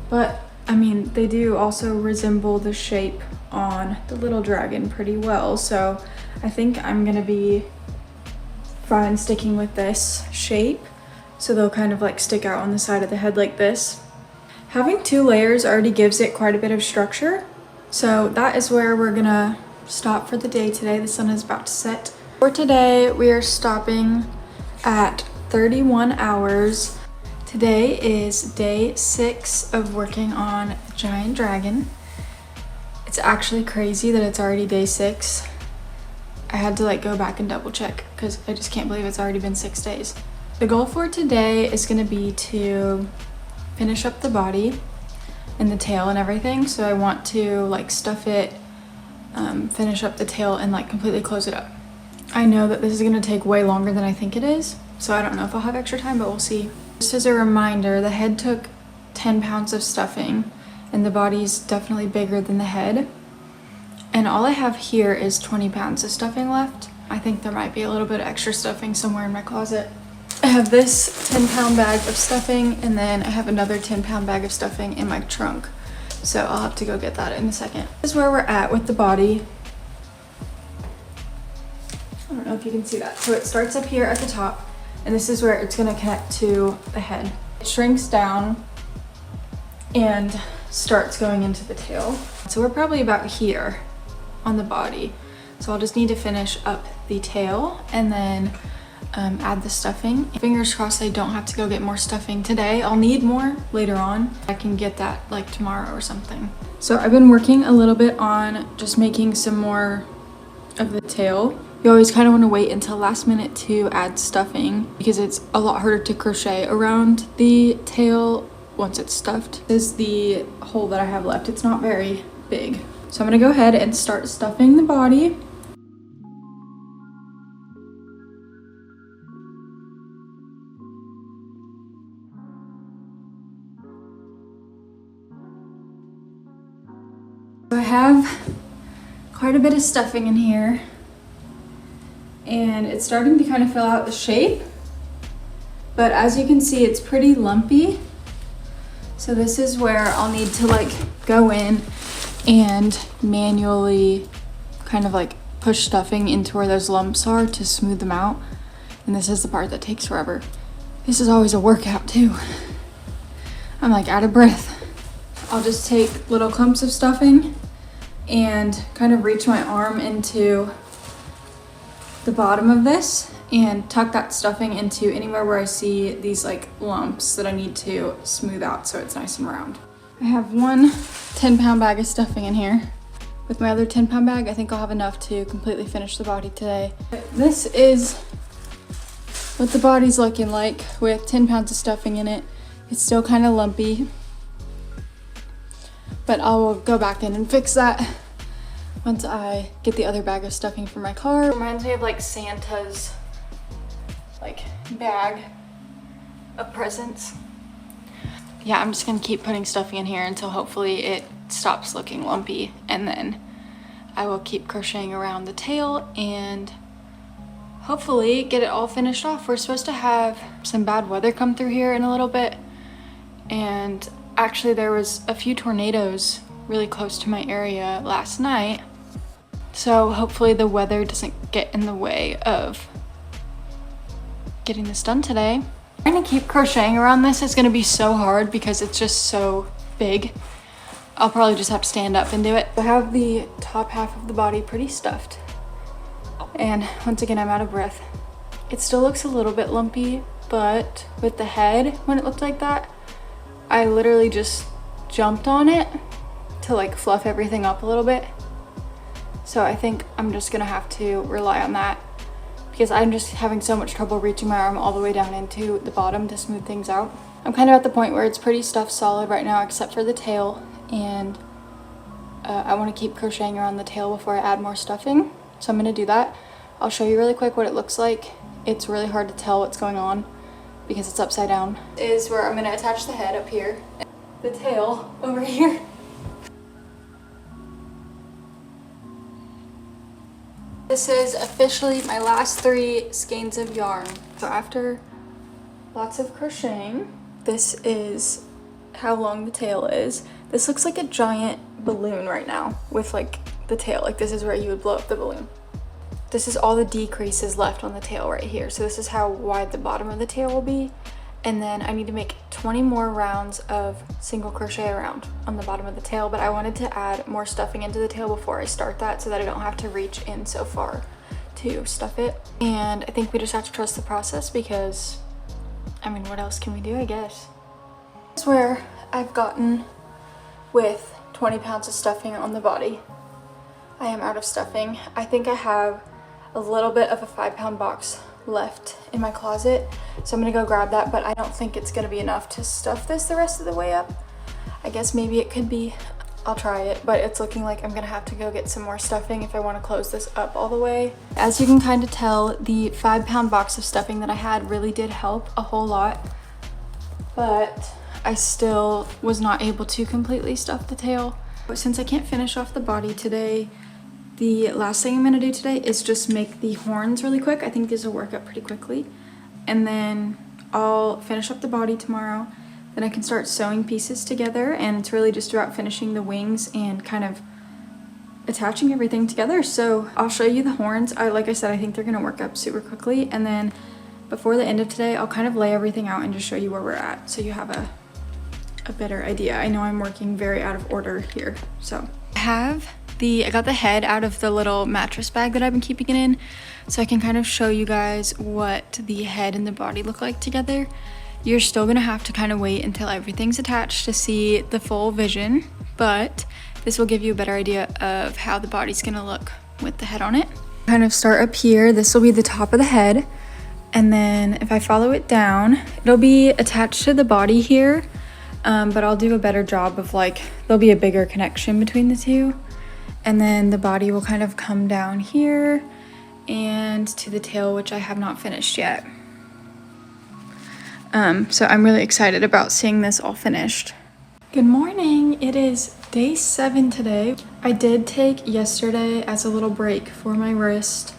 but I mean they do also resemble the shape on the little dragon pretty well, so I think I'm gonna be fine sticking with this shape, so they'll kind of like stick out on the side of the head like this. Having 2 layers already gives it quite a bit of structure, so that is where we're gonna stop for the day today. The sun is about to set. For today we are stopping at 31 hours. Today is day 6 of working on Giant Dragon. It's actually crazy that it's already day 6. I had to like go back and double check because I just can't believe it's already been 6 days. The goal for today is going to be to finish up the body and the tail and everything. So I want to like stuff it, finish up the tail and like completely close it up. I know that this is going to take way longer than I think it is, so I don't know if I'll have extra time, but we'll see. Just as a reminder, the head took 10 pounds of stuffing and the body's definitely bigger than the head. And all I have here is 20 pounds of stuffing left. I think there might be a little bit of extra stuffing somewhere in my closet. I have this 10-pound bag of stuffing, and then I have another 10-pound bag of stuffing in my trunk. So I'll have to go get that in a second. This is where we're at with the body. I don't know if you can see that. So it starts up here at the top, and this is where it's gonna connect to the head. It shrinks down and starts going into the tail. So we're probably about here on the body. So I'll just need to finish up the tail and then add the stuffing. Fingers crossed I don't have to go get more stuffing today. I'll need more later on. I can get that like tomorrow or something. So I've been working a little bit on just making some more of the tail. You always kind of want to wait until last minute to add stuffing because it's a lot harder to crochet around the tail once it's stuffed. This is the hole that I have left. It's not very big. So I'm gonna go ahead and start stuffing the body. So I have quite a bit of stuffing in here, and it's starting to kind of fill out the shape, but as you can see, it's pretty lumpy. So this is where I'll need to like go in and manually kind of like push stuffing into where those lumps are to smooth them out. And this is the part that takes forever. This is always a workout too. I'm like out of breath. I'll just take little clumps of stuffing and kind of reach my arm into the bottom of this and tuck that stuffing into anywhere where I see these like lumps that I need to smooth out so it's nice and round. I have one 10-pound bag of stuffing in here. With my other 10-pound bag, I think I'll have enough to completely finish the body today. This is what the body's looking like with 10 pounds of stuffing in it. It's still kind of lumpy, but I will go back in and fix that once I get the other bag of stuffing from my car. It reminds me of like Santa's like bag of presents. Yeah, I'm just gonna keep putting stuffing in here until hopefully it stops looking lumpy, and then I will keep crocheting around the tail and hopefully get it all finished off. We're supposed to have some bad weather come through here in a little bit, and actually there was a few tornadoes really close to my area last night, so hopefully the weather doesn't get in the way of getting this done today. Trying to keep crocheting around this is going to be so hard because it's just so big. I'll probably just have to stand up and do it. I have the top half of the body pretty stuffed, and once again I'm out of breath. It still looks a little bit lumpy, but with the head, when it looked like that, I literally just jumped on it to like fluff everything up a little bit. So I think I'm just gonna have to rely on that because I'm just having so much trouble reaching my arm all the way down into the bottom to smooth things out. I'm kind of at the point where it's pretty stuffed solid right now except for the tail, and I want to keep crocheting around the tail before I add more stuffing. So I'm going to do that. I'll show you really quick what it looks like. It's really hard to tell what's going on because it's upside down. This is where I'm going to attach the head up here, the tail over here. This is officially my last 3 skeins of yarn. So after lots of crocheting, this is how long the tail is. This looks like a giant balloon right now with like the tail. Like this is where you would blow up the balloon. This is all the decreases left on the tail right here. So this is how wide the bottom of the tail will be. And then I need to make 20 more rounds of single crochet around on the bottom of the tail, but I wanted to add more stuffing into the tail before I start that so that I don't have to reach in so far to stuff it. And I think we just have to trust the process because, I mean, what else can we do, I guess? This is where I've gotten with 20 pounds of stuffing on the body. I am out of stuffing. I think I have a little bit of a 5-pound box left in my closet, so I'm gonna go grab that, but I don't think it's gonna be enough to stuff this the rest of the way up. I guess maybe it could be. I'll try it, but it's looking like I'm gonna have to go get some more stuffing if I want to close this up all the way. As you can kind of tell, the 5-pound box of stuffing that I had really did help a whole lot, but I still was not able to completely stuff the tail. But since I can't finish off the body today, the last thing I'm gonna do today is just make the horns really quick. I think these will work up pretty quickly. And then I'll finish up the body tomorrow. Then I can start sewing pieces together, and it's really just about finishing the wings and kind of attaching everything together. So I'll show you the horns. Like I said, I think they're gonna work up super quickly. And then before the end of today, I'll kind of lay everything out and just show you where we're at so you have a better idea. I know I'm working very out of order here. So I got the head out of the little mattress bag that I've been keeping it in, so I can kind of show you guys what the head and the body look like together. You're still gonna have to kind of wait until everything's attached to see the full vision, but this will give you a better idea of how the body's gonna look with the head on it. Kind of start up here. This will be the top of the head, and then if I follow it down, it'll be attached to the body here, but I'll do a better job of like, there'll be a bigger connection between the two. And then the body will kind of come down here and to the tail, which I have not finished yet. So I'm really excited about seeing this all finished. Good morning. It is day 7 today. I did take yesterday as a little break for my wrist,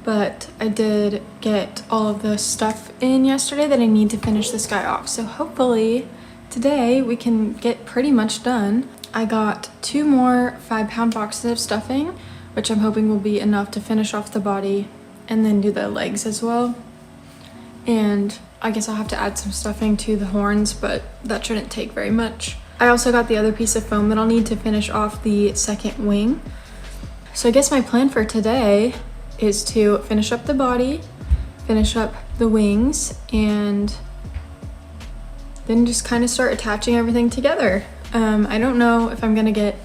but I did get all of the stuff in yesterday that I need to finish this guy off. So hopefully today we can get pretty much done. I got 2 more 5-pound boxes of stuffing, which I'm hoping will be enough to finish off the body and then do the legs as well. And I guess I'll have to add some stuffing to the horns, but that shouldn't take very much. I also got the other piece of foam that I'll need to finish off the second wing. So I guess my plan for today is to finish up the body, finish up the wings, and then just kind of start attaching everything together. I don't know if I'm gonna get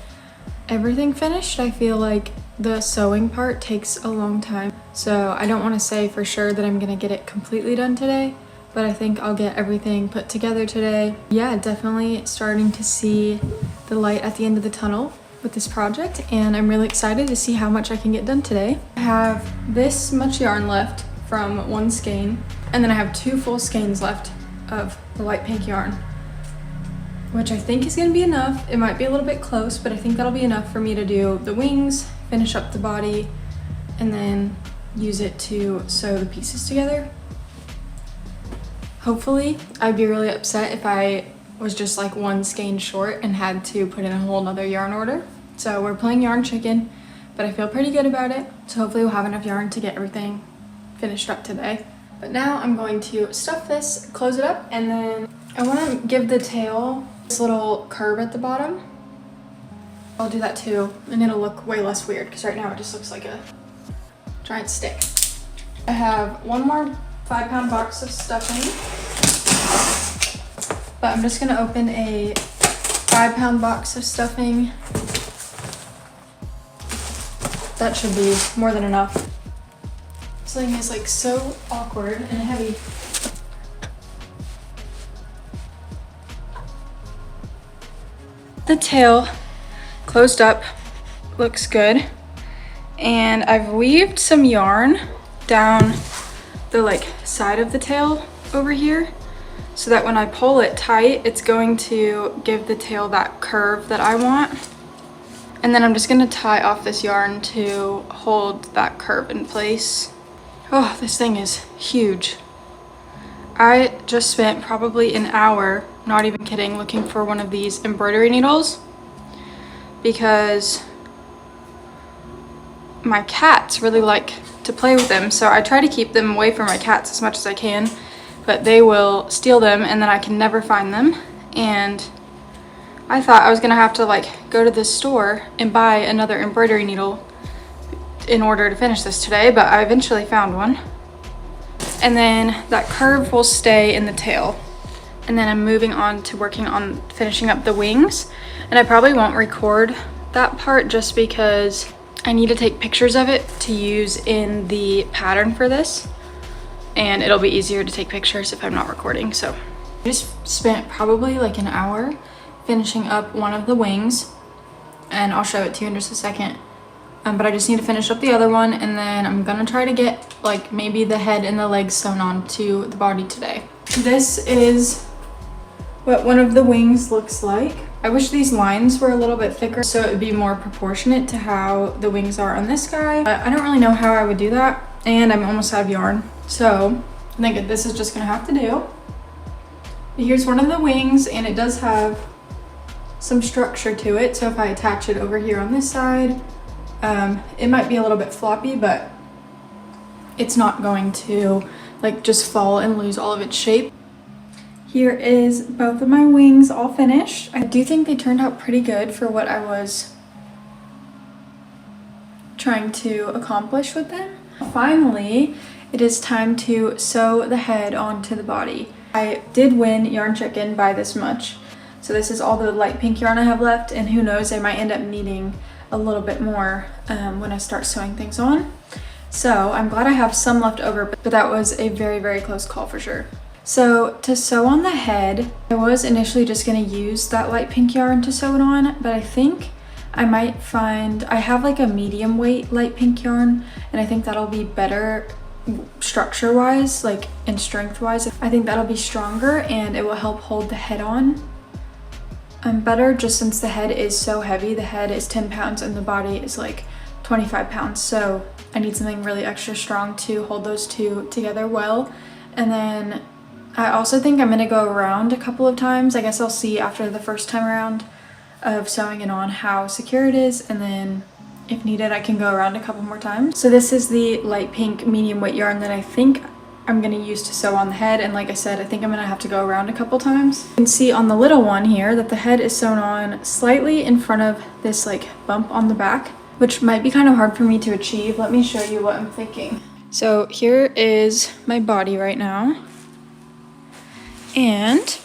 everything finished. I feel like the sewing part takes a long time, so I don't want to say for sure that I'm gonna get it completely done today, but I think I'll get everything put together today. Yeah, definitely starting to see the light at the end of the tunnel with this project, and I'm really excited to see how much I can get done today. I have this much yarn left from 1 skein, and then I have 2 full skeins left of the light pink yarn, which I think is going to be enough. It might be a little bit close, but I think that'll be enough for me to do the wings, finish up the body, and then use it to sew the pieces together. Hopefully, I'd be really upset if I was just like 1 skein short and had to put in a whole nother yarn order. So we're playing yarn chicken, but I feel pretty good about it. So hopefully we'll have enough yarn to get everything finished up today. But now I'm going to stuff this, close it up, and then I want to give the tail this little curve at the bottom. I'll do that too, and it'll look way less weird because right now it just looks like a giant stick. I have 1 more 5-pound box of stuffing, but I'm just gonna open a 5-pound box of stuffing. That should be more than enough. This thing is like so awkward and heavy. closed up, looks good. And I've weaved some yarn down the like side of the tail over here, so that when I pull it tight, it's going to give the tail that curve that I want. And then I'm just gonna tie off this yarn to hold that curve in place. Oh, this thing is huge. I just spent probably an hour, not even kidding, looking for one of these embroidery needles because my cats really like to play with them. So I try to keep them away from my cats as much as I can, but they will steal them and then I can never find them. And I thought I was gonna have to like go to this store and buy another embroidery needle in order to finish this today, but I eventually found one. And then that curve will stay in the tail. And then I'm moving on to working on finishing up the wings. And I probably won't record that part just because I need to take pictures of it to use in the pattern for this. And it'll be easier to take pictures if I'm not recording, so. I just spent probably like an hour finishing up one of the wings, and I'll show it to you in just a second. But I just need to finish up the other one, and then I'm gonna try to get like maybe the head and the legs sewn on to the body today. This is what one of the wings looks like. I wish these lines were a little bit thicker so it would be more proportionate to how the wings are on this guy. But I don't really know how I would do that, and I'm almost out of yarn. So I think this is just gonna have to do. But here's one of the wings, and it does have some structure to it. So if I attach it over here on this side, it might be a little bit floppy, but it's not going to like just fall and lose all of its shape. Here is both of my wings all finished. I do think they turned out pretty good for what I was trying to accomplish with them. Finally, it is time to sew the head onto the body. I did win Yarn Chicken by this much. So this is all the light pink yarn I have left, and who knows, I might end up needing a little bit more when I start sewing things on. So I'm glad I have some left over, but that was a very, very close call for sure. So to sew on the head, I was initially just gonna use that light pink yarn to sew it on, but I think I might find, I have like a medium weight light pink yarn, and I think that'll be better structure wise, like and strength wise. I think that'll be stronger and it will help hold the head on better, just since the head is so heavy. The head is 10 pounds and the body is like 25 pounds. So I need something really extra strong to hold those two together well. And then I also think I'm gonna go around a couple of times. I guess I'll see after the first time around of sewing it on how secure it is, and then if needed I can go around a couple more times. So this is the light pink medium weight yarn that I think I'm gonna use to sew on the head, and like I said, I think I'm gonna have to go around a couple times. You can see on the little one here that the head is sewn on slightly in front of this like bump on the back, which might be kind of hard for me to achieve. Let me show you what I'm thinking. So here is my body right now. And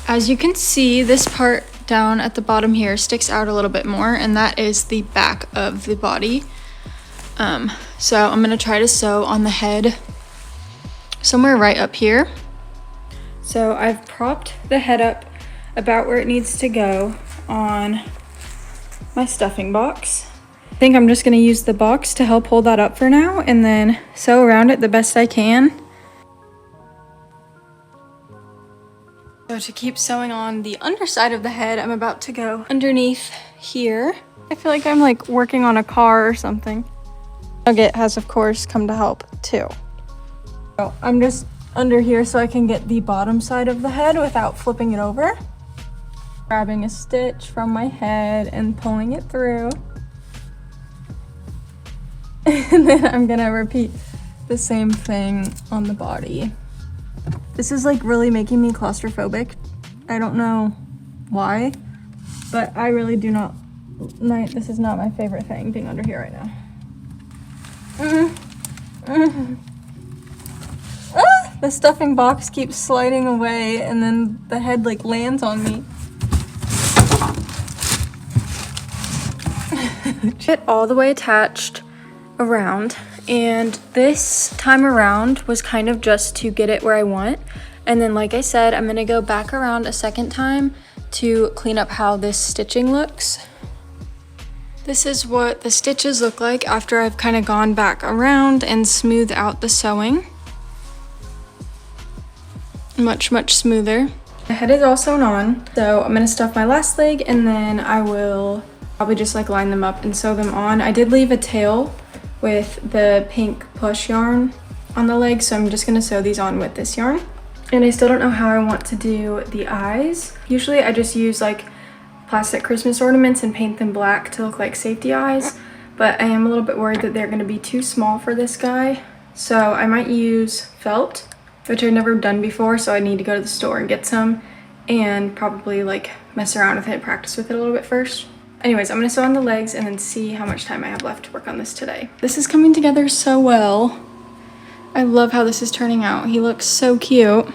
as you can see, this part down at the bottom here sticks out a little bit more, and that is the back of the body. So I'm gonna try to sew on the head somewhere right up here. So I've propped the head up about where it needs to go on my stuffing box. I think I'm just gonna use the box to help hold that up for now, and then sew around it the best I can. So to keep sewing on the underside of the head, I'm about to go underneath here. I feel like I'm like working on a car or something. Nugget has of course come to help too. So I'm just under here so I can get the bottom side of the head without flipping it over. Grabbing a stitch from my head and pulling it through. And then I'm gonna repeat the same thing on the body. This is like really making me claustrophobic. I don't know why, but I really do not, this is not my favorite thing, being under here right now. The stuffing box keeps sliding away, and then the head like lands on me. Get all the way attached around, and this time around was kind of just to get it where I want. And then like I said, I'm gonna go back around a second time to clean up how this stitching looks. This is what the stitches look like after I've kind of gone back around and smoothed out the sewing. Much, much smoother. The head is all sewn on, so I'm gonna stuff my last leg and then I will probably just like line them up and sew them on. I did leave a tail with the pink plush yarn on the leg, so I'm just gonna sew these on with this yarn. And I still don't know how I want to do the eyes. Usually I just use like plastic Christmas ornaments and paint them black to look like safety eyes, but I am a little bit worried that they're gonna be too small for this guy. So I might use felt, which I've never done before, so I need to go to the store and get some and probably like mess around with it, practice with it a little bit first. Anyways, I'm gonna sew on the legs and then see how much time I have left to work on this today. This is coming together so well. I love how this is turning out. He looks so cute.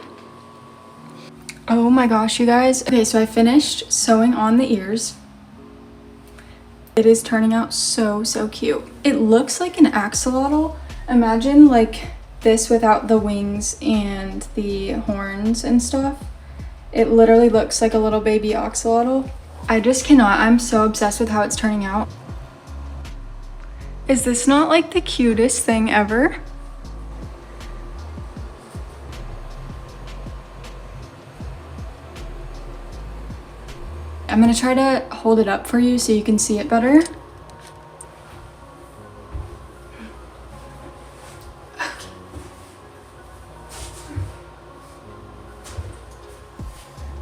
Oh my gosh, you guys. Okay, so I finished sewing on the ears. It is turning out so, so cute. It looks like an axolotl. Imagine like this without the wings and the horns and stuff. It literally looks like a little baby axolotl. I just cannot. I'm so obsessed with how it's turning out. Is this not like the cutest thing ever? I'm gonna try to hold it up for you so you can see it better.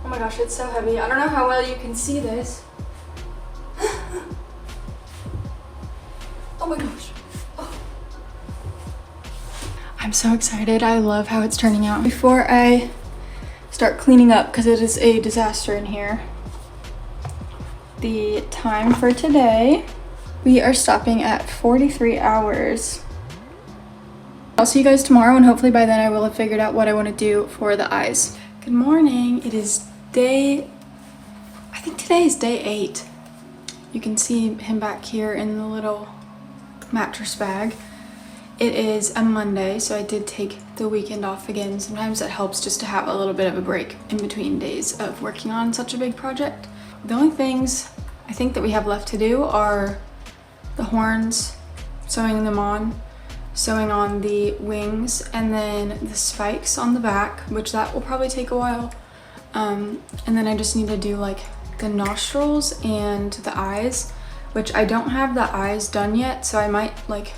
Oh my gosh, it's so heavy. I don't know how well you can see this. Oh my gosh. Oh. I'm so excited. I love how it's turning out. Before I start cleaning up, because it is a disaster in here, the time for today, we are stopping at 43 hours. I'll see you guys tomorrow, and hopefully by then I will have figured out what I want to do for the eyes. Good morning. It is I think today is day 8. You can see him back here in the little mattress bag. It is a Monday, so I did take the weekend off again. Sometimes it helps just to have a little bit of a break in between days of working on such a big project. The only things I think that we have left to do are the horns, sewing them on, sewing on the wings, and then the spikes on the back, which that will probably take a while. And then I just need to do like the nostrils and the eyes, which I don't have the eyes done yet, so I might like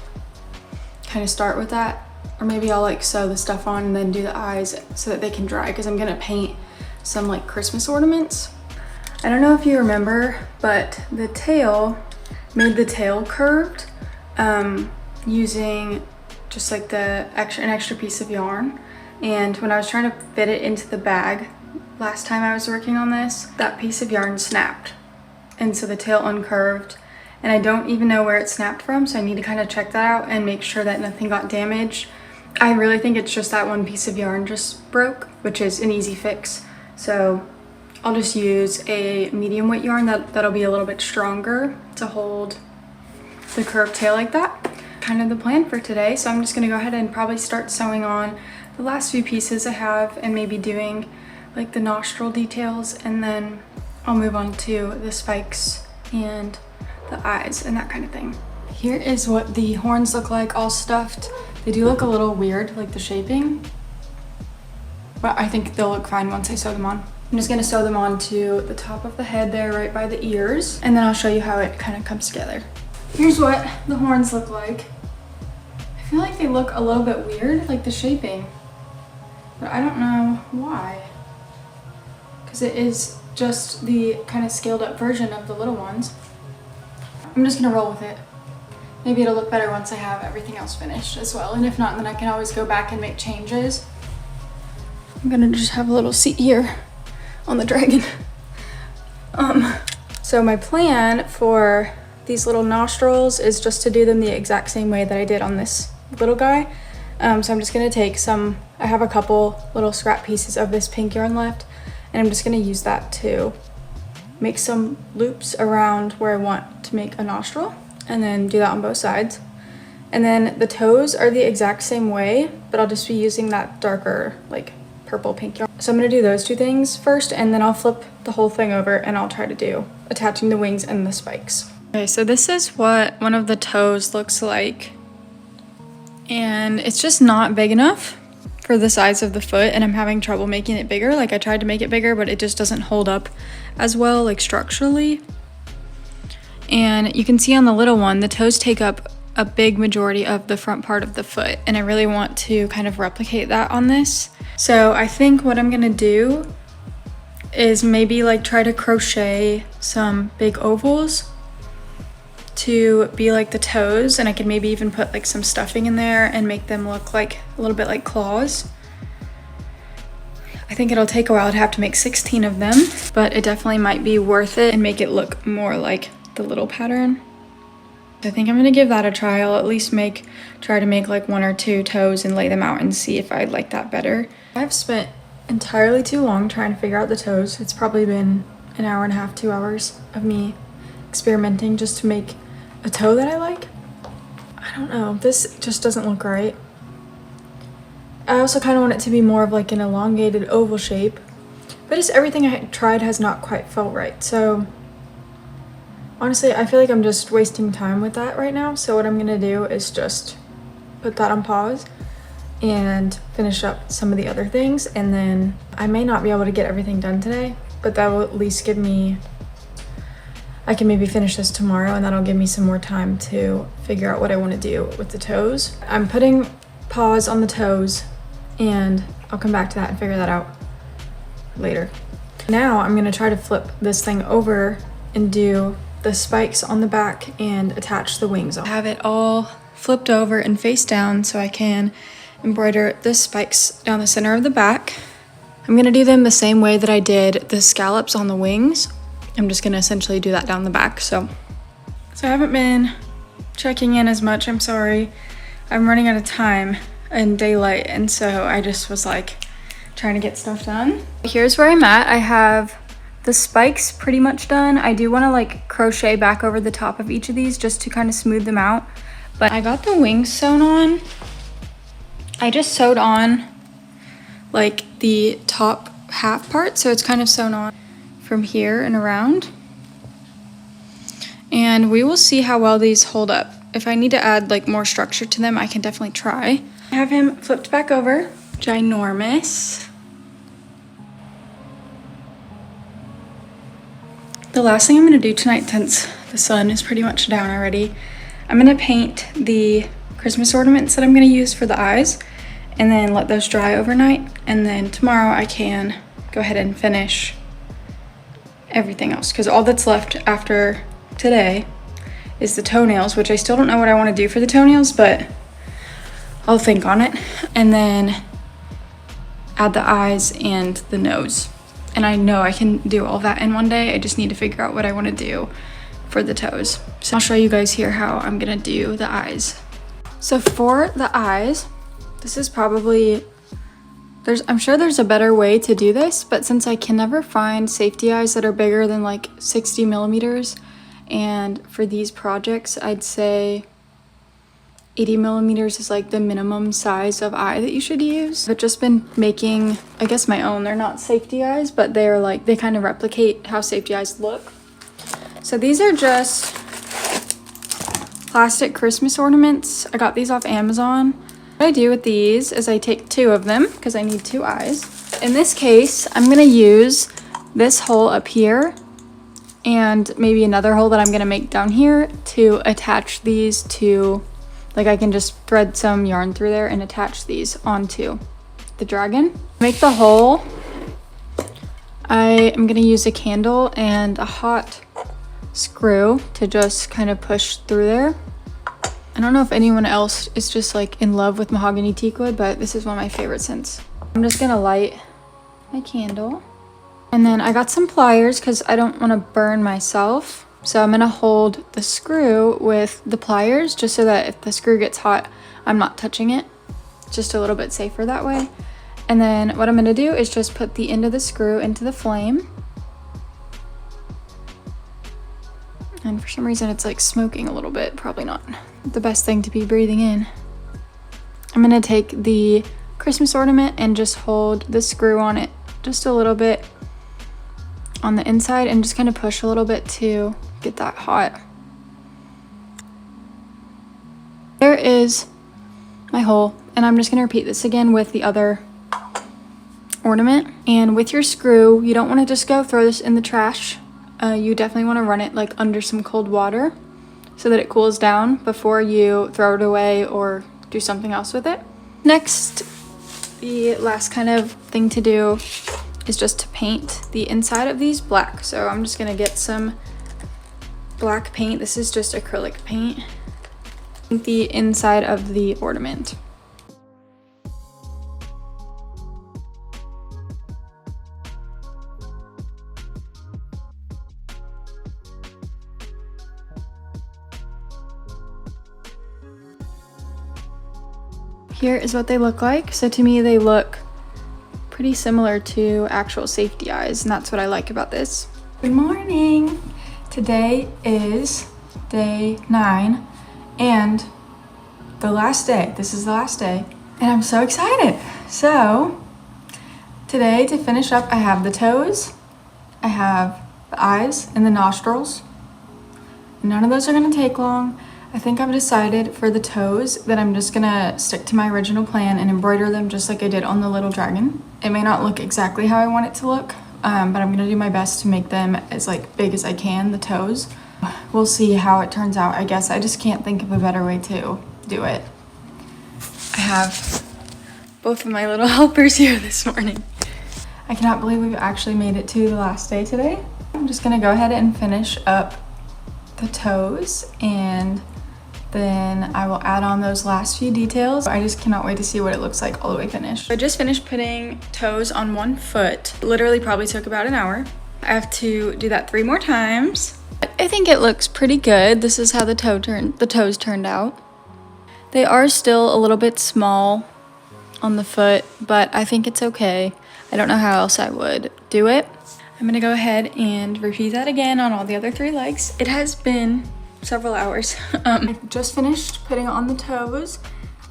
kind of start with that, or maybe I'll like sew the stuff on and then do the eyes so that they can dry, because I'm gonna paint some like Christmas ornaments. I don't know if you remember, but the tail made the tail curved using just like an extra piece of yarn, and when I was trying to fit it into the bag last time I was working on this, that piece of yarn snapped, and so the tail uncurved, and I don't even know where it snapped from, so I need to kind of check that out and make sure that nothing got damaged. I really think it's just that one piece of yarn just broke, which is an easy fix, so I'll just use a medium weight yarn that'll be a little bit stronger to hold the curved tail like that. Kind of the plan for today, so I'm just gonna go ahead and probably start sewing on the last few pieces I have and maybe doing like the nostril details, and then I'll move on to the spikes and the eyes and that kind of thing. Here is what the horns look like all stuffed. They do look a little weird, like the shaping, but I think they'll look fine once I sew them on. I'm just gonna sew them on to the top of the head there, right by the ears, and then I'll show you how it kind of comes together. Here's what the horns look like. I feel like they look a little bit weird, like the shaping, but I don't know why, because it is just the kind of scaled up version of the little ones. I'm just gonna roll with it. Maybe it'll look better once I have everything else finished as well, and if not, then I can always go back and make changes. I'm gonna just have a little seat here on the dragon. So my plan for these little nostrils is just to do them the exact same way that I did on this little guy. So I'm just gonna take some, I have a couple little scrap pieces of this pink yarn left, and I'm just gonna use that to make some loops around where I want to make a nostril, and then do that on both sides. And then the toes are the exact same way, but I'll just be using that darker like purple pink yarn. So I'm gonna do those two things first, and then I'll flip the whole thing over and I'll try to do attaching the wings and the spikes. Okay, so this is what one of the toes looks like. And it's just not big enough for the size of the foot, and I'm having trouble making it bigger. Like, I tried to make it bigger, but it just doesn't hold up as well, like structurally. And you can see on the little one, the toes take up a big majority of the front part of the foot, and I really want to kind of replicate that on this. So I think what I'm gonna do is maybe like try to crochet some big ovals to be like the toes, and I could maybe even put like some stuffing in there and make them look like a little bit like claws. I think it'll take a while to have to make 16 of them, but it definitely might be worth it and make it look more like the little pattern. I think I'm gonna give that a try. I'll at least try to make like 1 or 2 toes and lay them out and see if I'd like that better. I've spent entirely too long trying to figure out the toes. It's probably been an hour and a half, 2 hours of me experimenting just to make a toe that I like. I don't know, this just doesn't look right. I also kind of want it to be more of like an elongated oval shape, but just everything I tried has not quite felt right. So honestly, I feel like I'm just wasting time with that right now. So what I'm gonna do is just put that on pause and finish up some of the other things, and then I may not be able to get everything done today, but that will at least give me, I can maybe finish this tomorrow, and that'll give me some more time to figure out what I want to do with the toes. I'm putting pause on the toes, and I'll come back to that and figure that out later. Now I'm gonna try to flip this thing over and do the spikes on the back and attach the wings on. I have it all flipped over and face down so I can embroider the spikes down the center of the back. I'm gonna do them the same way that I did the scallops on the wings. I'm just gonna essentially do that down the back. So I haven't been checking in as much, I'm sorry. I'm running out of time in daylight, and so I just was like trying to get stuff done. Here's where I'm at. I have the spikes pretty much done. I do wanna like crochet back over the top of each of these just to kind of smooth them out. But I got the wings sewn on. I just sewed on like the top half part, so it's kind of sewn on from here and around. And we will see how well these hold up. If I need to add like more structure to them, I can definitely try. I have him flipped back over, ginormous. The last thing I'm gonna do tonight, since the sun is pretty much down already, I'm gonna paint the Christmas ornaments that I'm gonna use for the eyes, and then let those dry overnight. And then tomorrow I can go ahead and finish everything else, because all that's left after today is the toenails, which I still don't know what I want to do for the toenails, but I'll think on it. And then add the eyes and the nose. And I know I can do all that in one day. I just need to figure out what I want to do for the toes. So I'll show you guys here how I'm gonna do the eyes. So for the eyes, this is probably, I'm sure there's a better way to do this, but since I can never find safety eyes that are bigger than like 60 millimeters, and for these projects, I'd say 80 millimeters is like the minimum size of eye that you should use. I've just been making, I guess, my own. They're not safety eyes, but they're like, they kind of replicate how safety eyes look. So these are just plastic Christmas ornaments. I got these off Amazon. What I do with these is I take 2 of them because I need 2 eyes. In this case, I'm gonna use this hole up here and maybe another hole that I'm gonna make down here to attach these to, like I can just thread some yarn through there and attach these onto the dragon. Make the hole, I am gonna use a candle and a hot screw to just kind of push through there. I don't know if anyone else is just like in love with mahogany teak wood, but this is one of my favorite scents. I'm just gonna light my candle. And then I got some pliers because I don't want to burn myself. So I'm gonna hold the screw with the pliers just so that if the screw gets hot, I'm not touching it. Just a little bit safer that way. And then what I'm gonna do is just put the end of the screw into the flame. And for some reason it's like smoking a little bit, probably not the best thing to be breathing in. I'm gonna take the Christmas ornament and just hold the screw on it just a little bit on the inside and just kind of push a little bit to get that hot. There is my hole, and I'm just gonna repeat this again with the other ornament. And with your screw, you don't want to just go throw this in the trash. You definitely want to run it like under some cold water so that it cools down before you throw it away or do something else with it. Next, the last kind of thing to do is just to paint the inside of these black. So I'm just gonna get some black paint. This is just acrylic paint. Paint the inside of the ornament. Here is what they look like. So to me, they look pretty similar to actual safety eyes, and that's what I like about this. Good morning. Today is day 9 and the last day. This is the last day, and I'm so excited. So today, to finish up, I have the toes, I have the eyes and the nostrils. None of those are gonna take long. I think I've decided for the toes that I'm just gonna stick to my original plan and embroider them just like I did on the little dragon. It may not look exactly how I want it to look, but I'm gonna do my best to make them as like big as I can, the toes. We'll see how it turns out. I guess I just can't think of a better way to do it. I have both of my little helpers here this morning. I cannot believe we've actually made it to the last day today. I'm just gonna go ahead and finish up the toes, and then I will add on those last few details. I just cannot wait to see what it looks like all the way finished. I just finished putting toes on one foot. It literally probably took about an hour. I have to do that 3 more times. I think it looks pretty good. This is how the toes turned out. They are still a little bit small on the foot, but I think it's okay. I don't know how else I would do it. I'm gonna go ahead and repeat that again on all the other 3 legs. It has been several hours. I just finished putting on the toes,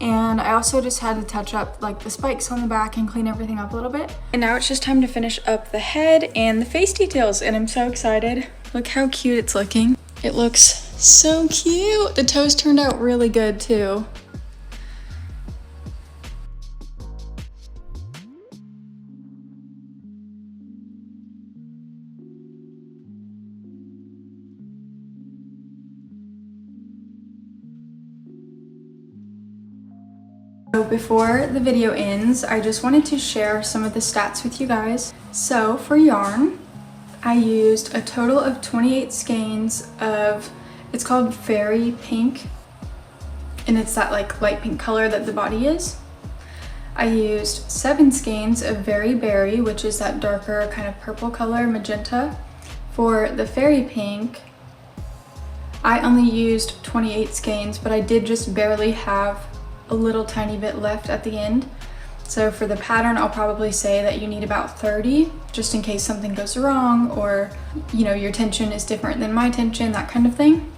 and I also just had to touch up like the spikes on the back and clean everything up a little bit. And now it's just time to finish up the head and the face details, and I'm so excited. Look how cute it's looking. It looks so cute. The toes turned out really good too. So before the video ends, I just wanted to share some of the stats with you guys. So for yarn, I used a total of 28 skeins of, it's called Fairy Pink, and it's that like light pink color that the body is. I used 7 skeins of Very Berry, which is that darker kind of purple color, magenta. For the Fairy Pink, I only used 28 skeins, but I did just barely have a little tiny bit left at the end. So for the pattern, I'll probably say that you need about 30, just in case something goes wrong, or you know, your tension is different than my tension, that kind of thing.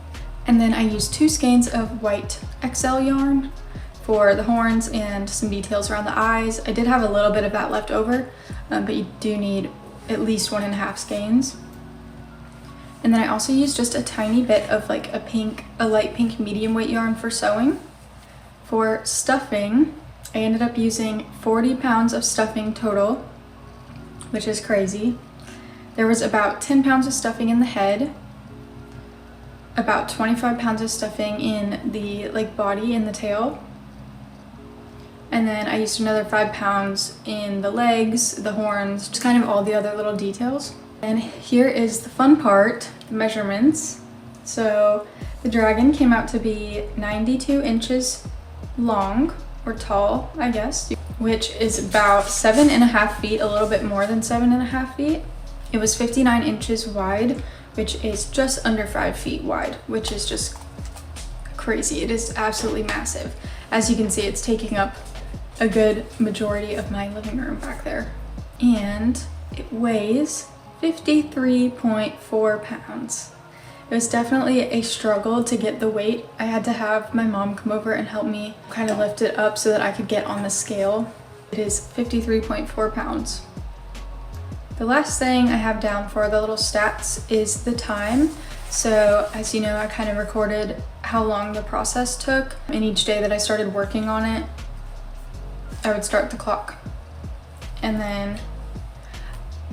And then I used 2 skeins of white XL yarn for the horns and some details around the eyes. I did have a little bit of that left over, but you do need at least 1.5 skeins. And then I also used just a tiny bit of like a light pink medium weight yarn for sewing. For stuffing, I ended up using 40 pounds of stuffing total, which is crazy. There was about 10 pounds of stuffing in the head, about 25 pounds of stuffing in the like body and the tail, and then I used another 5 pounds in the legs, the horns, just kind of all the other little details. And here is the fun part, the measurements. So the dragon came out to be 92 inches long, or tall, I guess, which is about 7.5 feet, a little bit more than 7.5 feet. It was 59 inches wide, which is just under 5 feet wide, which is just crazy. It is absolutely massive. As you can see, it's taking up a good majority of my living room back there. And it weighs 53.4 pounds. It was definitely a struggle to get the weight. I had to have my mom come over and help me kind of lift it up so that I could get on the scale. It is 53.4 pounds. The last thing I have down for the little stats is the time. So as you know, I kind of recorded how long the process took, and each day that I started working on it, I would start the clock. And then,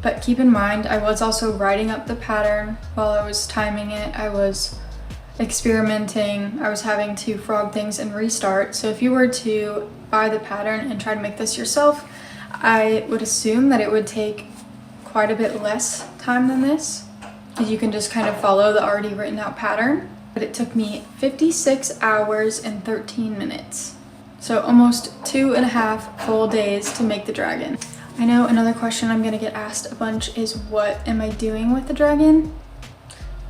but keep in mind, I was also writing up the pattern while I was timing it. I was experimenting, I was having to frog things and restart. So if you were to buy the pattern and try to make this yourself, I would assume that it would take quite a bit less time than this. You can just kind of follow the already written out pattern. But it took me 56 hours and 13 minutes. So almost 2.5 full days to make the dragon. I know another question I'm gonna get asked a bunch is, what am I doing with the dragon?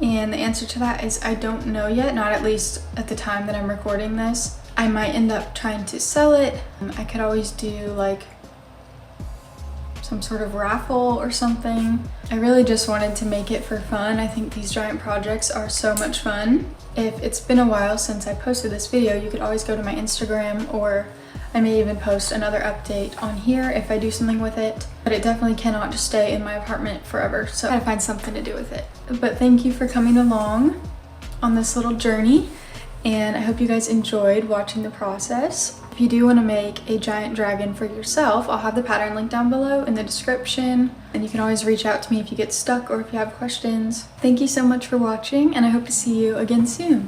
And the answer to that is I don't know yet, not at least at the time that I'm recording this. I might end up trying to sell it. I could always do like some sort of raffle or something. I really just wanted to make it for fun. I think these giant projects are so much fun. If it's been a while since I posted this video, you could always go to my Instagram, or I may even post another update on here if I do something with it. But it definitely cannot just stay in my apartment forever, so I gotta find something to do with it. But thank you for coming along on this little journey, and I hope you guys enjoyed watching the process. If you do want to make a giant dragon for yourself, I'll have the pattern linked down below in the description, and you can always reach out to me if you get stuck or if you have questions. Thank you so much for watching, and I hope to see you again soon.